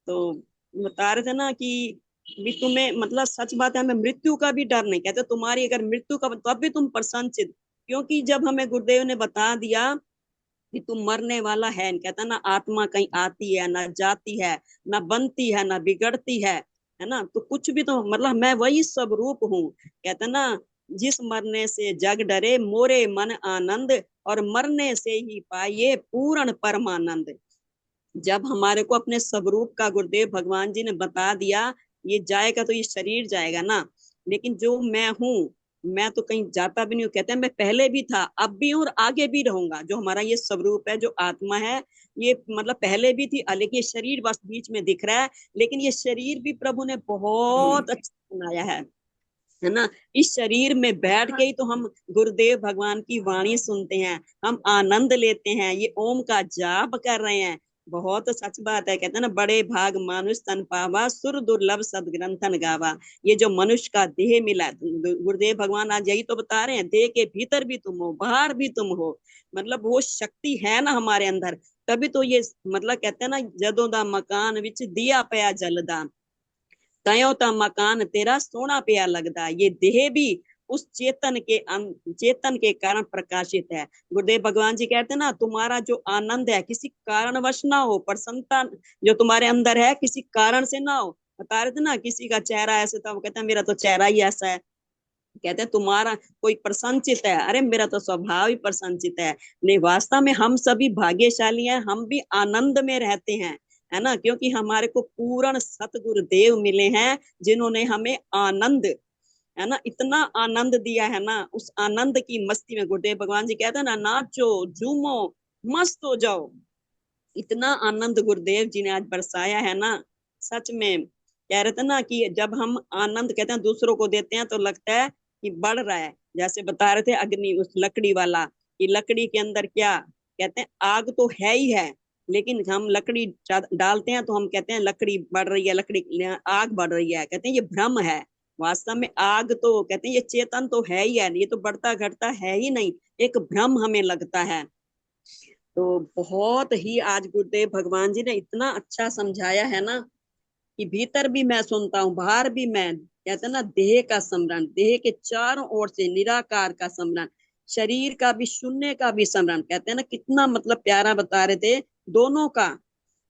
तो बता रहे थे ना कि भी तुम्हें मतलब सच बात है, हमें मृत्यु का भी डर नहीं। कहते तुम्हारी अगर मृत्यु का तब भी तुम प्रसन्नचित, क्योंकि जब हमें गुरुदेव ने बता दिया कि तुम मरने वाला है, कहता ना आत्मा कहीं आती है ना जाती है, ना बनती है ना बिगड़ती है ना, तो कुछ भी तो मतलब मैं वही स्वरूप हूँ। कहता ना जिस मरने से जग डरे मोरे मन आनंद, और मरने से ही पाइए पूर्ण परमानंद। जब हमारे को अपने स्वरूप का गुरुदेव भगवान जी ने बता दिया, ये जाएगा तो ये शरीर जाएगा ना, लेकिन जो मैं हूँ, मैं तो कहीं जाता भी नहीं हूँ। कहते हैं मैं पहले भी था, अब भी हूँ और आगे भी रहूंगा। जो हमारा ये स्वरूप है, जो आत्मा है, ये मतलब पहले भी थी, लेकिन ये शरीर बस बीच में दिख रहा है। लेकिन ये शरीर भी प्रभु ने बहुत अच्छा बनाया है ना। इस शरीर में बैठ के ही तो हम गुरुदेव भगवान की वाणी सुनते हैं, हम आनंद लेते हैं, ये ओम का जाप कर रहे हैं। बहुत सच बात है। कहते हैं ना बड़े भाग मानुष तन पावा, सुर दुर्लभ सदग्रंथन गावा। ये जो मनुष्य का देह मिला है, गुरुदेव भगवान आज यही तो बता रहे हैं, देह के भीतर भी तुम हो, बाहर भी तुम हो। मतलब वो शक्ति है ना हमारे अंदर, तभी तो ये मतलब कहते हैं ना जदों दा मकान विच दिया पया जलदा, तयो ता मकान तेरा सोना पिया लगदा। ये देह भी उस चेतन के कारण प्रकाशित है। गुरुदेव भगवान जी कहते हैं ना तुम्हारा जो आनंद है किसी कारणवश ना हो, प्रसन्नता जो तुम्हारे अंदर है किसी कारण से ना हो। बता रहे थे ना किसी का चेहरा ऐसे था, वो कहता है मेरा तो चेहरा ही ऐसा है। कहते हैं तुम्हारा कोई प्रसन्नचित है, अरे मेरा तो स्वभाव ही प्रसन्नचित है। नहीं, वास्तव में हम सभी भाग्यशाली हैं, हम भी आनंद में रहते हैं, है ना, क्योंकि हमारे को पूर्ण सतगुरुदेव मिले हैं जिन्होंने हमें आनंद, है ना, इतना आनंद दिया है ना। उस आनंद की मस्ती में गुरुदेव भगवान जी कहते हैं ना नाचो झूमो मस्त हो जाओ। इतना आनंद गुरुदेव जी ने आज बरसाया है ना। सच में कह रहे थे ना कि जब हम आनंद कहते हैं दूसरों को देते हैं तो लगता है कि बढ़ रहा है। जैसे बता रहे थे अग्नि, उस लकड़ी वाला, कि लकड़ी के अंदर क्या कहते हैं, आग तो है ही है, लेकिन हम लकड़ी डालते हैं तो हम कहते हैं लकड़ी बढ़ रही है, लकड़ी आग बढ़ रही है। कहते हैं ये भ्रम है। वास्तव में आग तो कहते हैं ये चेतन तो है ही है, ये तो बढ़ता घटता है ही नहीं, एक भ्रम हमें लगता है। तो बहुत ही आज गुरुदेव भगवान जी ने इतना अच्छा समझाया है ना कि भीतर भी मैं सुनता हूँ, बाहर भी मैं। कहते हैं ना देह का स्मरण, देह के चारों ओर से निराकार का स्मरण, शरीर का भी, शून्य का भी स्मरण। कहते हैं ना कितना मतलब प्यारा बता रहे थे, दोनों का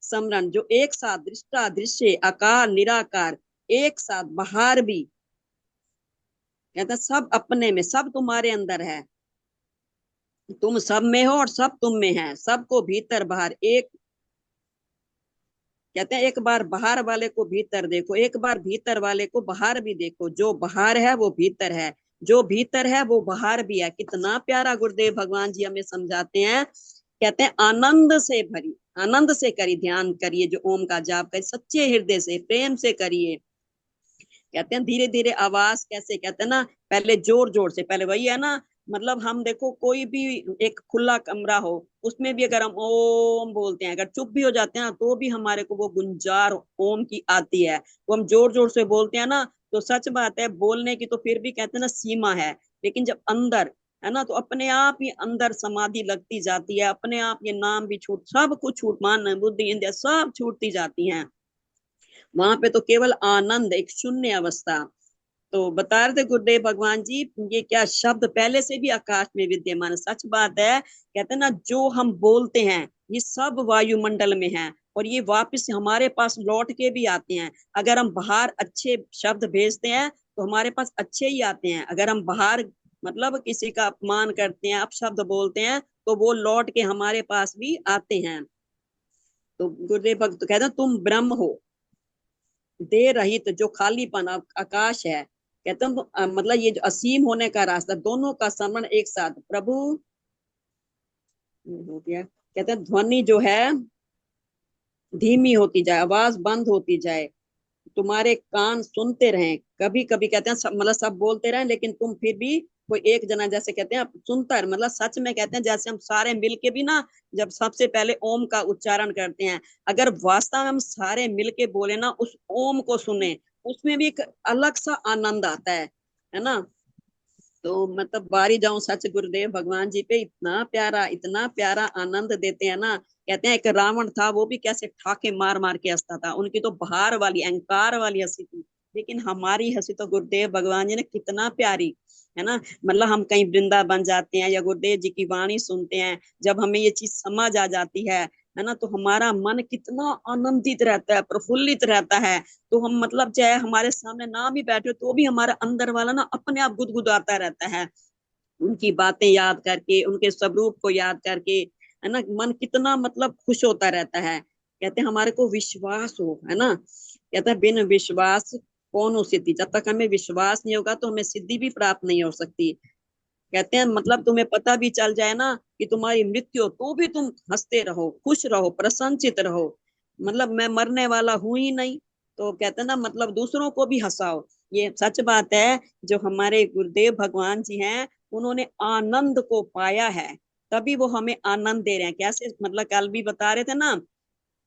स्मरण जो एक साथ, दृष्टा दृश्य आकार निराकार, एक साथ बाहर भी। कहते हैं सब अपने में, सब तुम्हारे अंदर है, तुम सब में हो और सब तुम में है, सबको भीतर बाहर एक। कहते हैं एक बार बाहर वाले को भीतर देखो, एक बार भीतर वाले को बाहर भी देखो, जो बाहर है वो भीतर है, जो भीतर है वो बाहर भी है। कितना प्यारा गुरुदेव भगवान जी हमें समझाते हैं। कहते हैं आनंद से भरी, आनंद से करिए, ध्यान करिए, जो ओम का जाप करिए सच्चे हृदय से प्रेम से करिए। कहते हैं धीरे धीरे आवाज कैसे, कहते हैं ना पहले जोर जोर से, पहले वही है ना, मतलब हम देखो कोई भी एक खुला कमरा हो उसमें भी अगर हम ओम बोलते हैं, अगर चुप भी हो जाते हैं तो भी हमारे को वो गुंजार ओम की आती है। वो हम जोर जोर से बोलते हैं ना, तो सच बात है बोलने की तो फिर भी कहते हैं ना सीमा है, लेकिन जब अंदर है ना तो अपने आप ही अंदर समाधि लगती जाती है, अपने आप ये नाम भी छूट, सब कुछ छूट, मान बुद्धि इंद्रिय सब छूटती जाती हैं। वहां पे तो केवल आनंद, एक शून्य अवस्था। तो बता रहे थे गुरुदेव भगवान जी ये क्या शब्द पहले से भी आकाश में विद्यमान, सच बात है। कहते हैं ना जो हम बोलते हैं ये सब वायुमंडल में है और ये वापस हमारे पास लौट के भी आते हैं। अगर हम बाहर अच्छे शब्द भेजते हैं तो हमारे पास अच्छे ही आते हैं, अगर हम बाहर मतलब किसी का अपमान करते हैं, अपशब्द बोलते हैं, तो वो लौट के हमारे पास भी आते हैं। तो गुरुदेव भक्त कहते हैं तुम ब्रह्म हो, दे रहित जो खालीपन आकाश है। कहते हैं मतलब ये जो असीम होने का रास्ता, दोनों का समरण एक साथ प्रभु हो गया। कहते हैं ध्वनि जो है धीमी होती जाए, आवाज बंद होती जाए, तुम्हारे कान सुनते रहें। कभी कभी कहते हैं सब मतलब सब बोलते रहें लेकिन तुम फिर भी कोई एक जना जैसे कहते हैं सुनता है, मतलब सच में कहते हैं जैसे हम सारे मिलके भी ना जब सबसे पहले ओम का उच्चारण करते हैं, अगर वास्तव में हम सारे मिलके बोले ना उस ओम को सुने उसमें भी एक अलग सा आनंद आता है ना। तो मतलब बारी जाऊं सच गुरुदेव भगवान जी पे इतना प्यारा आनंद देते हैं ना। कहते हैं एक रावण था, वो भी कैसे ठाके मार मार के हंसता था, उनकी तो बाहर वाली अहंकार वाली हंसी थी, लेकिन हमारी हंसी तो गुरुदेव भगवान जी ने कितना प्यारी, है ना। मतलब हम कहीं वृंदावन जाते हैं या गुरुदेव जी की वाणी सुनते हैं, जब हमें ये चीज समझ आ जाती है ना, तो हमारा मन कितना आनंदित रहता है, प्रफुल्लित रहता है। तो हम मतलब चाहे हमारे सामने ना भी बैठे तो भी हमारा अंदर वाला ना अपने आप गुदगुदाता रहता है, उनकी बातें याद करके, उनके स्वरूप को याद करके, है ना। मन कितना मतलब खुश होता रहता है। कहते हैं हमारे को विश्वास हो, है ना। कहते हैं बिन विश्वास कौन हो सिद्धि, जब तक हमें विश्वास नहीं होगा तो हमें सिद्धि भी प्राप्त नहीं हो सकती। कहते हैं मतलब तुम्हें पता भी चल जाए ना कि तुम्हारी मृत्यु हो, तो भी तुम हंसते रहो, खुश रहो, प्रसन्नचित रहो। मतलब मैं मरने वाला हूं ही नहीं, तो कहते हैं ना मतलब दूसरों को भी हंसाओ। ये सच बात है। जो हमारे गुरुदेव भगवान जी हैं, उन्होंने आनंद को पाया है, तभी वो हमें आनंद दे रहे हैं। कैसे, मतलब कल भी बता रहे थे ना,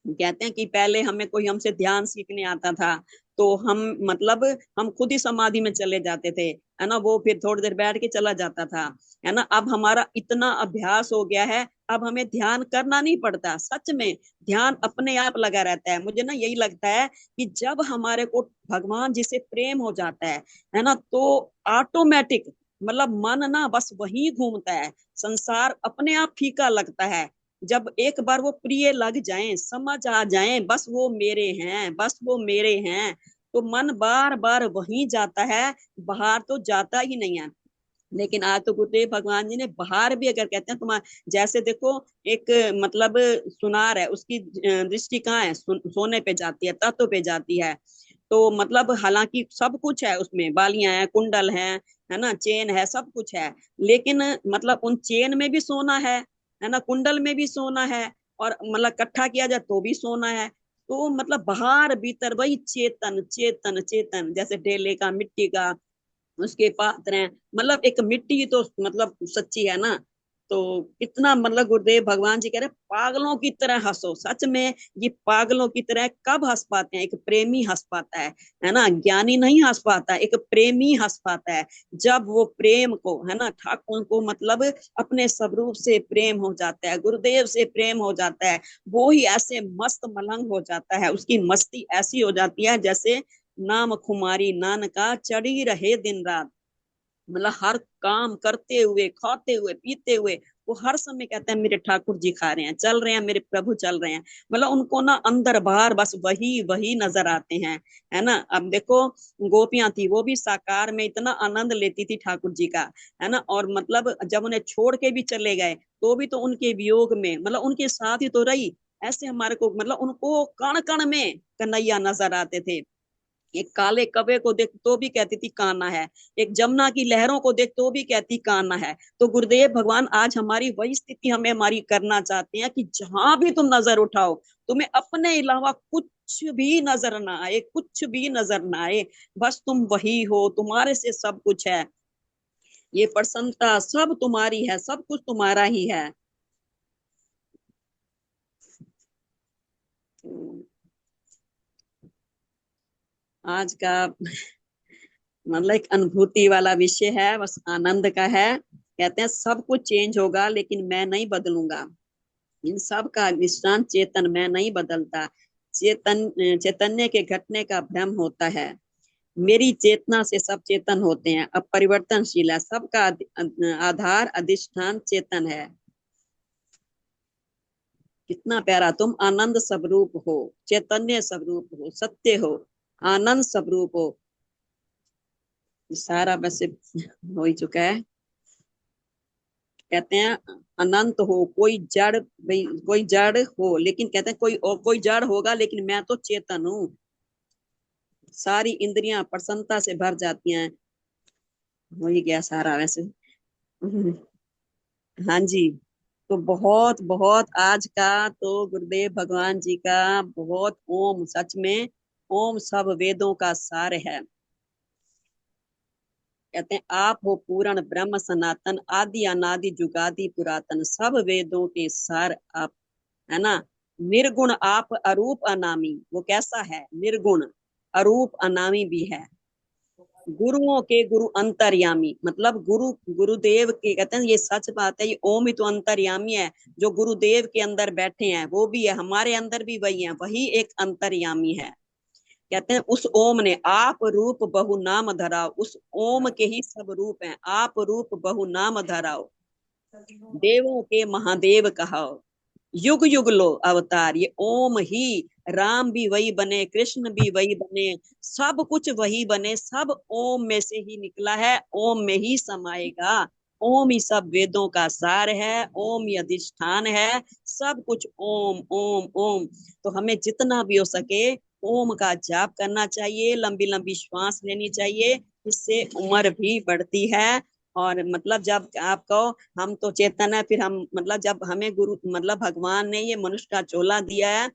कहते हैं कि पहले हमें कोई हमसे ध्यान सीखने आता था, तो हम मतलब हम खुद ही समाधि में चले जाते थे, है ना। वो फिर थोड़ी देर बैठ के चला जाता था, है ना। अब हमारा इतना अभ्यास हो गया है, अब हमें ध्यान करना नहीं पड़ता, सच में ध्यान अपने आप लगा रहता है। मुझे ना यही लगता है कि जब हमारे को भगवान जी से प्रेम हो जाता है ना, तो ऑटोमेटिक मतलब मन ना बस वही घूमता है, संसार अपने आप फीका लगता है। जब एक बार वो प्रिय लग जाएं, समझ आ जाएं, बस वो मेरे हैं, बस वो मेरे हैं, तो मन बार बार वहीं जाता है, बाहर तो जाता ही नहीं है। लेकिन आज तो गुरुदेव भगवान जी ने बाहर भी अगर कहते हैं तुम्हारा, जैसे देखो एक मतलब सुनार है, उसकी दृष्टि कहाँ है, सोने पे जाती है, तत्व पे जाती है। तो मतलब हालांकि सब कुछ है उसमें, बालियां हैं, कुंडल हैं, है ना, चेन है, सब कुछ है, लेकिन मतलब उन चेन में भी सोना है ना, कुंडल में भी सोना है, और मतलब इकट्ठा किया जाए तो भी सोना है। तो मतलब बाहर भीतर वही चेतन चेतन चेतन, जैसे ढेले का, मिट्टी का, उसके पात्र हैं। मतलब एक मिट्टी तो मतलब सच्ची है ना। तो कितना मतलब गुरुदेव भगवान जी कह रहे पागलों की तरह हंसो, सच में ये पागलों की तरह कब हंस पाते हैं, एक प्रेमी हंस पाता है ना। ज्ञानी नहीं हंस पाता, एक प्रेमी हंस पाता है। जब वो प्रेम को, है ना, ठाकुर को मतलब अपने स्वरूप से प्रेम हो जाता है, गुरुदेव से प्रेम हो जाता है, वो ही ऐसे मस्त मलंग हो जाता है, उसकी मस्ती ऐसी हो जाती है जैसे नाम खुमारी नानका चढ़ी रहे दिन रात। मतलब हर काम करते हुए, खाते हुए, पीते हुए, वो हर समय कहते हैं मेरे ठाकुर जी खा रहे हैं, चल रहे हैं, मेरे प्रभु चल रहे हैं। मतलब उनको ना अंदर बाहर बस वही वही नजर आते हैं, है ना। अब देखो गोपियां थी, वो भी साकार में इतना आनंद लेती थी ठाकुर जी का, है ना। और मतलब जब उन्हें छोड़ के भी चले गए, तो भी तो उनके वियोग में मतलब उनके साथ ही तो रही। ऐसे हमारे को मतलब उनको कण कण में कन्हैया नजर आते थे। एक काले कबे को देख तो भी कहती थी काना है, एक जमुना की लहरों को देख तो भी कहती काना है। तो गुरुदेव भगवान आज हमारी वही स्थिति हमें हमारी करना चाहते हैं कि जहां भी तुम नजर उठाओ, तुम्हें अपने अलावा कुछ भी नजर ना आए, कुछ भी नजर ना आए, बस तुम वही हो, तुम्हारे से सब कुछ है। ये प्रसन्नता सब तुम्हारी है, सब कुछ तुम्हारा ही है। आज का मतलब एक अनुभूति वाला विषय है, बस आनंद का है। कहते हैं सब कुछ चेंज होगा लेकिन मैं नहीं बदलूंगा। इन सब का अधिष्ठान चेतन, मैं नहीं बदलता। चैतन्य के घटने का भ्रम होता है, मेरी चेतना से सब चेतन होते हैं, अब परिवर्तनशील है, सबका आधार अधिष्ठान चेतन है। कितना प्यारा, तुम आनंद स्वरूप हो, चैतन्य स्वरूप हो, सत्य हो, आनंद स्वरूप हो। सारा वैसे हो ही चुका है। कहते हैं अनंत हो, कोई जड़ भाई, कोई जड़ हो, लेकिन कहते हैं कोई और कोई जड़ होगा, लेकिन मैं तो चेतन हूँ। सारी इंद्रियां प्रसन्नता से भर जाती हैं। हो ही गया सारा वैसे। हाँ जी। तो बहुत बहुत आज का तो गुरुदेव भगवान जी का बहुत ओम, सच में ओम सब वेदों का सार है। कहते हैं आप हो पूर्ण ब्रह्म सनातन, आदि अनादि जुगादि पुरातन, सब वेदों के सार आप, है ना। निर्गुण आप, अरूप अनामी। वो कैसा है, निर्गुण, अरूप अनामी भी है। गुरुओं के गुरु अंतर्यामी, मतलब गुरुदेव के कहते हैं, ये सच बात है, ये ओम ही तो अंतर्यामी है। जो गुरुदेव के अंदर बैठे हैं वो भी है, हमारे अंदर भी वही है, वही एक अंतर्यामी है। कहते हैं उस ओम ने आप रूप बहु नाम धराओ, उस ओम के ही सब रूप हैं, आप रूप बहु नाम धराओ, देवों के महादेव कहाओ, युग युग लो अवतार। ये ओम ही, राम भी वही बने, कृष्ण भी वही बने, सब कुछ वही बने, सब ओम में से ही निकला है, ओम में ही समाएगा। ओम ही सब वेदों का सार है, ओम ही अधिष्ठान है, सब कुछ ओम ओम ओम। तो हमें जितना भी हो सके ओम का जाप करना चाहिए, लंबी लंबी श्वास लेनी चाहिए, इससे उम्र भी बढ़ती है। और मतलब जब आप कहो हम तो चेतन है, फिर हम मतलब जब हमें गुरु मतलब भगवान ने ये मनुष्य का चोला दिया है,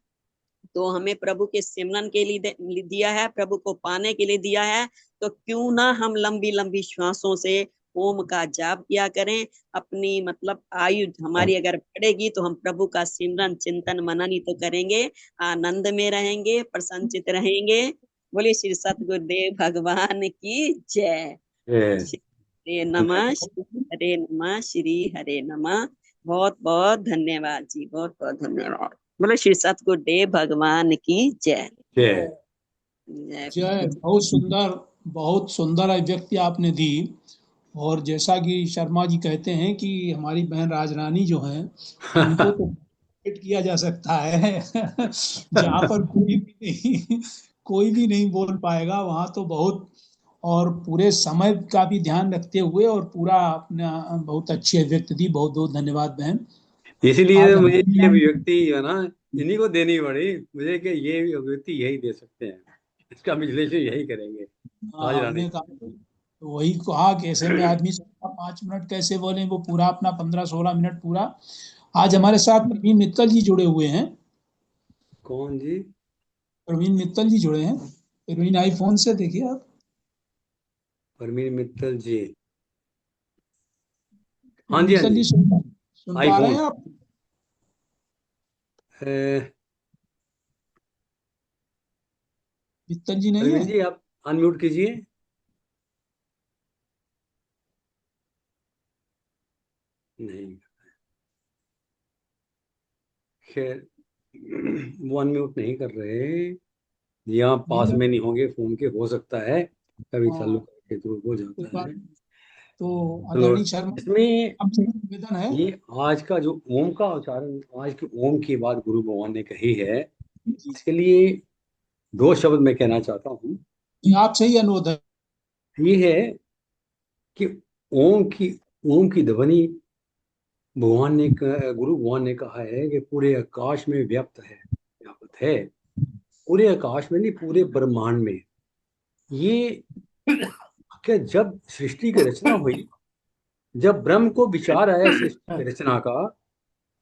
तो हमें प्रभु के सिमरन के लिए दिया है, प्रभु को पाने के लिए दिया है, तो क्यों ना हम लंबी लंबी श्वासों से ओम का जाप किया करें। अपनी मतलब आयु हमारी अगर बढ़ेगी तो हम प्रभु का सिमरन चिंतन मनन ही तो करेंगे, आनंद में रहेंगे, प्रसन्नचित रहेंगे। बोलिए श्री सतगुरुदेव भगवान की जय। हरे नमः, श्री हरे नमः, श्री हरे नमः। बहुत बहुत धन्यवाद जी, बहुत बहुत धन्यवाद। बोलो श्री सतगुरुदेव भगवान की जय। जय। जय। जय। बहुत सुंदर अभिव्यक्ति आपने दी। और जैसा कि शर्मा जी कहते हैं कि हमारी बहन राजरानी जो है, उनको तो fit किया जा सकता है जहाँ पर कोई भी नहीं बोल पाएगा, वहां तो बहुत, और पूरे समय का भी ध्यान रखते हुए और पूरा अपना बहुत अच्छी अभिव्यक्ति दी। बहुत बहुत धन्यवाद बहन। इसलिए आज मुझे ये हमारे अभिव्यक्ति है ना, इन्हीं को देनी पड़ी मुझे, कि ये अभिव्यक्ति यही दे सकते हैं, इसका विश्लेषण यही करेंगे आज रानी। हमने कहा, तो वही कहा कि ऐसे में आदमी सोचता 5 मिनट कैसे बोले, वो पूरा अपना 15-16 मिनट पूरा। आज हमारे साथ प्रवीण मित्तल जी जुड़े हुए हैं। कौन जी? प्रवीण मित्तल जी जुड़े हैं। प्रवीण आईफोन से देखिए आप। परमीर मित्तल जी, हाँ जी हाँ मित्तल जी। जी सुन पा रहे आईफोन। हैं आप? मित्तल जी नहीं परमीर है? जी आप अनम्यूट कीजिए। नहीं, खैर वो अनम्यूट नहीं कर रहे, यहाँ नहीं पास कर, में नहीं होंगे फोन के, हो सकता है कभी चालू हाँ, करके तो हो कोई जाता बात है। नहीं। तो चलो, आदरणीय शर्मा इसमें आपसे निवेदन है ये आज का जो ओम का उच्चारण, आज की ओम की बात गुरु भगवान ने कही है, इसके लिए दो शब्द मैं कहना चाहता हूँ। कि आपसे ही अनुरोध है। ये है कि ओम की ओम की ध्वनि भगवान ने गुरु भगवान ने कहा है कि पूरे आकाश में व्याप्त है, पूरे आकाश में नहीं, पूरे ब्रह्मांड में। ये क्या, जब सृष्टि की रचना हुई, जब ब्रह्म को विचार आया सृष्टि की रचना का,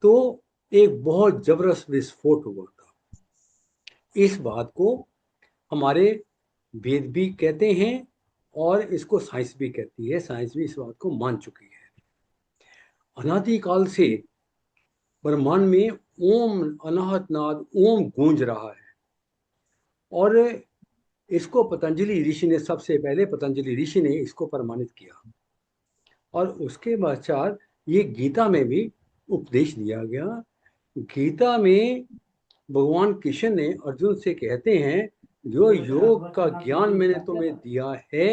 तो एक बहुत जबरदस्त विस्फोट हुआ था। इस बात को हमारे वेद भी कहते हैं और इसको साइंस भी कहती है, साइंस भी इस बात को मान चुकी है। अनादिकाल से ब्रह्मांड में ओम अनाहत नाद ओम गूंज रहा है। और इसको पतंजलि ऋषि ने, सबसे पहले पतंजलि ऋषि ने इसको प्रमाणित किया, और उसके पश्चात ये गीता में भी उपदेश दिया गया। गीता में भगवान कृष्ण ने अर्जुन से कहते हैं, जो योग का ज्ञान मैंने तुम्हें दिया है,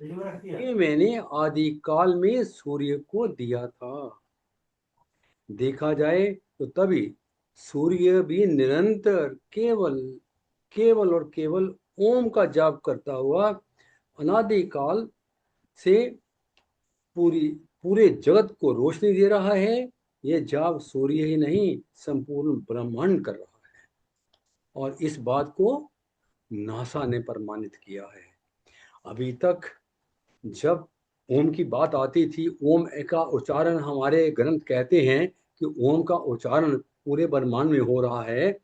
ये मैंने आदिकाल में सूर्य को दिया था। देखा जाए तो तभी सूर्य भी निरंतर केवल केवल और केवल ओम का जाप करता हुआ अनादिकाल से पूरी पूरे जगत को रोशनी दे रहा है। यह जाप सूर्य ही नहीं, संपूर्ण ब्रह्मांड कर रहा है। और इस बात को नासा ने प्रमाणित किया है। अभी तक जब ओम की बात आती थी, ओम का उच्चारण, हमारे ग्रंथ कहते हैं कि ओम का उच्चारण पूरे ब्रह्मांड में हो रहा है,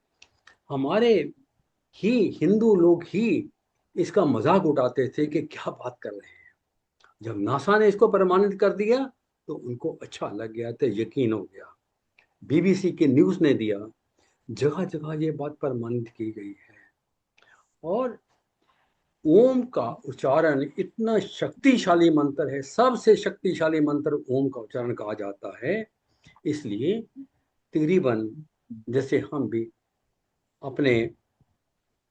हमारे ही हिंदू लोग ही इसका मजाक उड़ाते थे कि क्या बात कर रहे हैं। जब नासा ने इसको प्रमाणित कर दिया तो उनको अच्छा लग गया, तो यकीन हो गया। बीबीसी के न्यूज़ ने दिया, जगह जगह ये बात प्रमाणित की गई है। और ओम का उच्चारण इतना शक्तिशाली मंत्र है, सबसे शक्तिशाली मंत्र ओम का उच्चारण कहा जाता है। इसलिए तकरीबन जैसे हम भी अपने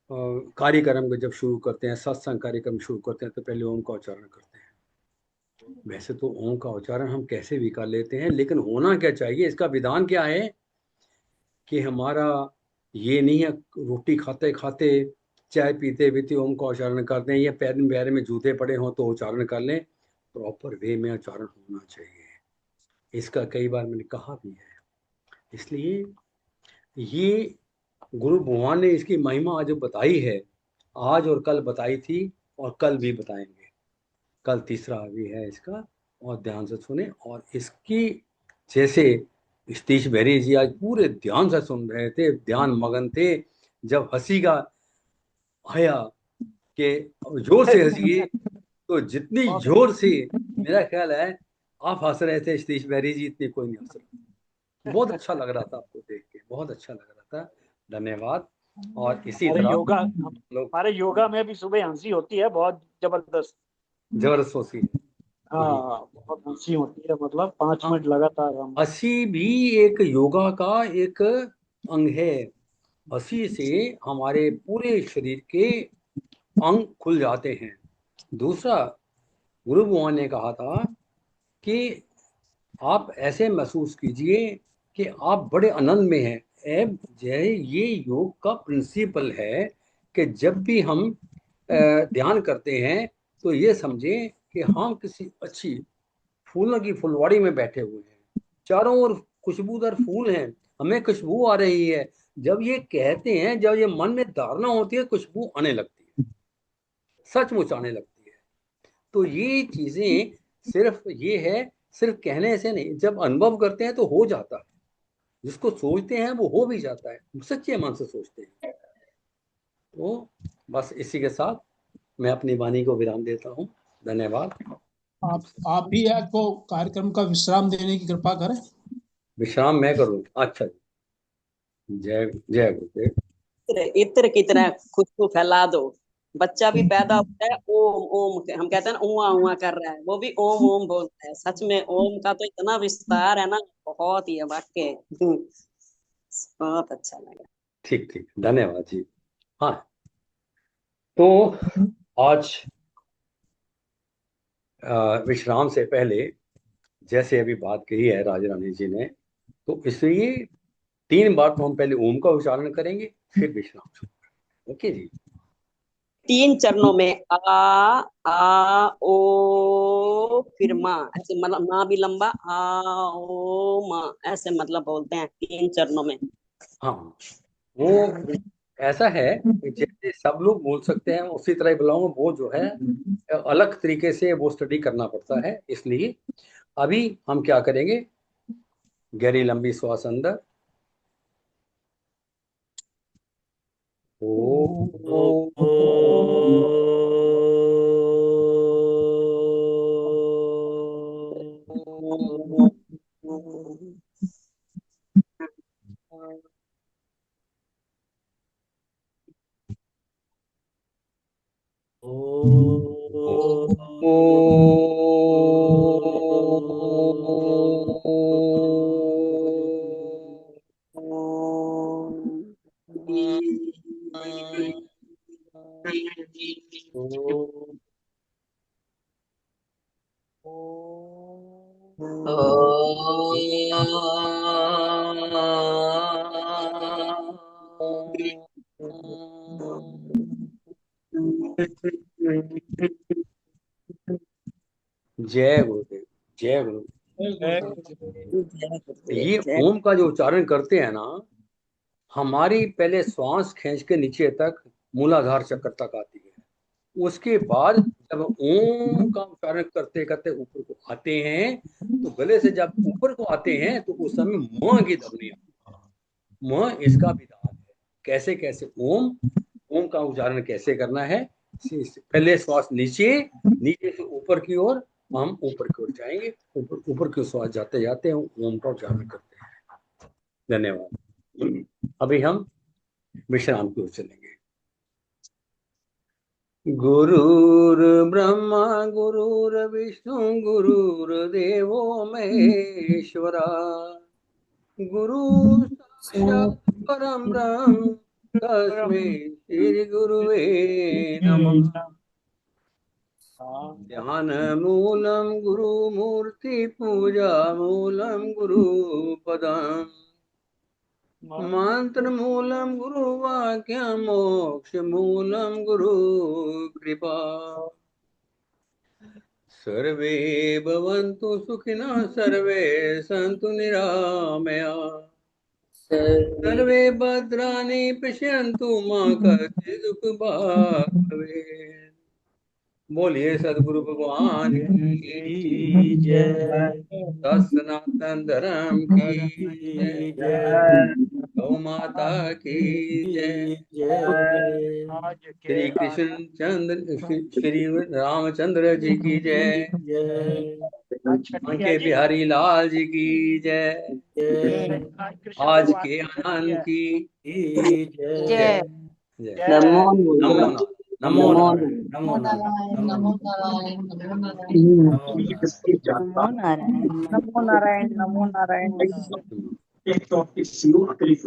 कार्यक्रम को जब शुरू करते हैं, सत्संग कार्यक्रम शुरू करते हैं, तो पहले ओम का उच्चारण करते हैं। वैसे तो ओम का उच्चारण हम कैसे भी कर लेते हैं, लेकिन होना क्या चाहिए, इसका विधान क्या है कि हमारा ये नहीं है रोटी खाते खाते चाय पीते पीते ओम का उच्चारण करते हैं, या पैर पैर में जूते पड़े हों तो उच्चारण कर लें। प्रॉपर वे में उच्चारण होना चाहिए, इसका कई बार मैंने कहा भी है। इसलिए ये गुरु भगवान ने इसकी महिमा आज बताई है, आज और कल बताई थी और कल भी बताएंगे। कल तीसरा भी है इसका, और ध्यान से सुने। और इसकी जैसे सतीश बेरी जी आज पूरे ध्यान से सुन रहे थे, ध्यान मगन थे। जब हंसी का आया कि जोर से हंसिए, तो जितनी जोर से, मेरा ख्याल है आप हंस रहे थे सतीश बेरी जी, इतनी कोई नहीं हंस रहा। बहुत अच्छा लग रहा था आपको देख के, बहुत अच्छा लग रहा था। धन्यवाद। और इसी अरे तरह योगा, लोग हमारे योगा में भी सुबह हंसी होती है बहुत जबरदस्त। जबरदस्त हंसी है। हाँ, बहुत हंसी होती है, मतलब 5 मिनट लगातार हम। हंसी भी एक योगा का एक अंग है। हंसी से हमारे पूरे शरीर के अंग खुल जाते हैं। दूसरा, गुरु भगवान ने कहा था कि आप ऐसे महसूस कीजिए कि आप बड़े आनंद में हैं। जय ये योग का प्रिंसिपल है कि जब भी हम ध्यान करते हैं तो ये समझें कि हम किसी अच्छी फूलों की फुलवाड़ी में बैठे हुए हैं, चारों ओर खुशबूदार फूल हैं, हमें खुशबू आ रही है। जब ये कहते हैं, जब ये मन में धारणा होती है, खुशबू आने लगती है, सचमुच आने लगती है। तो ये चीजें सिर्फ ये है, सिर्फ कहने से नहीं, जब अनुभव करते हैं तो हो जाता है। जिसको सोचते हैं वो हो भी जाता है, सच्चे मन से सोचते हैं। तो बस इसी के साथ मैं अपनी वाणी को विराम देता हूँ। धन्यवाद। आप भी आपको कार्यक्रम का विश्राम देने की कृपा करें। विश्राम मैं करूँ? अच्छा जी। जय जय गुरुदेव। इत्र की तरह खुशबू फैला दो। बच्चा भी पैदा होता है ओम ओम, हम कहते हैं ना उआ उआ कर रहा है, वो भी ओम ओम बोलता है। सच में ओम का तो इतना विस्तार है ना, बहुत ही है वाक्य। बहुत अच्छा लगा। ठीक ठीक, धन्यवाद जी। हाँ, तो आज विश्राम से पहले जैसे अभी बात कही है राज रानी जी ने, तो इसलिए 3 बार तो हम पहले ओम का उच्चारण करेंगे, फिर विश्राम शुरू करेंगे। ओके जी। 3 चरणों में आ ओ फिर माँ, ऐसे मतलब माँ भी लंबा, आ ओ माँ, ऐसे मतलब बोलते हैं 3 चरणों में। हाँ, वो ऐसा है कि जैसे सब लोग बोल सकते हैं उसी तरह ही बुलाऊंगा, वो जो है अलग तरीके से वो स्टडी करना पड़ता है। इसलिए अभी हम क्या करेंगे, गहरी लंबी श्वास अंदर, ओ जय गुरुदेव, जय गुरु। ये ओम का जो उच्चारण करते हैं ना, हमारी पहले श्वास खींच के नीचे तक मूलाधार चक्र तक आती है। उसके बाद जब ओम का उच्चारण करते करते ऊपर को आते हैं, तो गले से जब ऊपर को आते हैं तो उस समय म की ध्वनि, म इसका विधान है। कैसे कैसे ओम, ओम का उच्चारण कैसे करना है। पहले श्वास नीचे, नीचे से ऊपर की ओर, हम ऊपर की ओर जाएंगे, ऊपर ऊपर की श्वास जाते जाते हम ओम का उच्चारण करते हैं। धन्यवाद। अभी हम विश्राम की ओर चलेंगे। गुरुर्ब्रह्मा गुरुर्विष्णु गुरुर्देवो महेश्वरा गुरु साक्षात् परम ब्रह्म तस्मै श्री गुरुवे नमः। ध्यान मूलम गुरु मूर्ति पूजा मूलम गुरु पदम मंत्र मूलम गुरु वाक्य मोक्ष मूलम गुरु कृपा। सर्वे भवन्तु सुखिनः सर्वे सन्तु निरामया सर्वे भद्राणि पश्यन्तु मा कश्चित् दुःखभाग् भवेत्। बोलिए सदगुरु भगवान की जय। सनातन धर्म की जय। गौ माता की जय। श्री कृष्ण चंद्र श्री रामचंद्र जी की जय। के बिहारी लाल जी की जय। आज के आनंद की जय। नमो नमो नमो नारायण नमो नारायण नमो नमो नारायण नमो नारायण नमो नारायण नमो नारायण नमो नारायण। नमो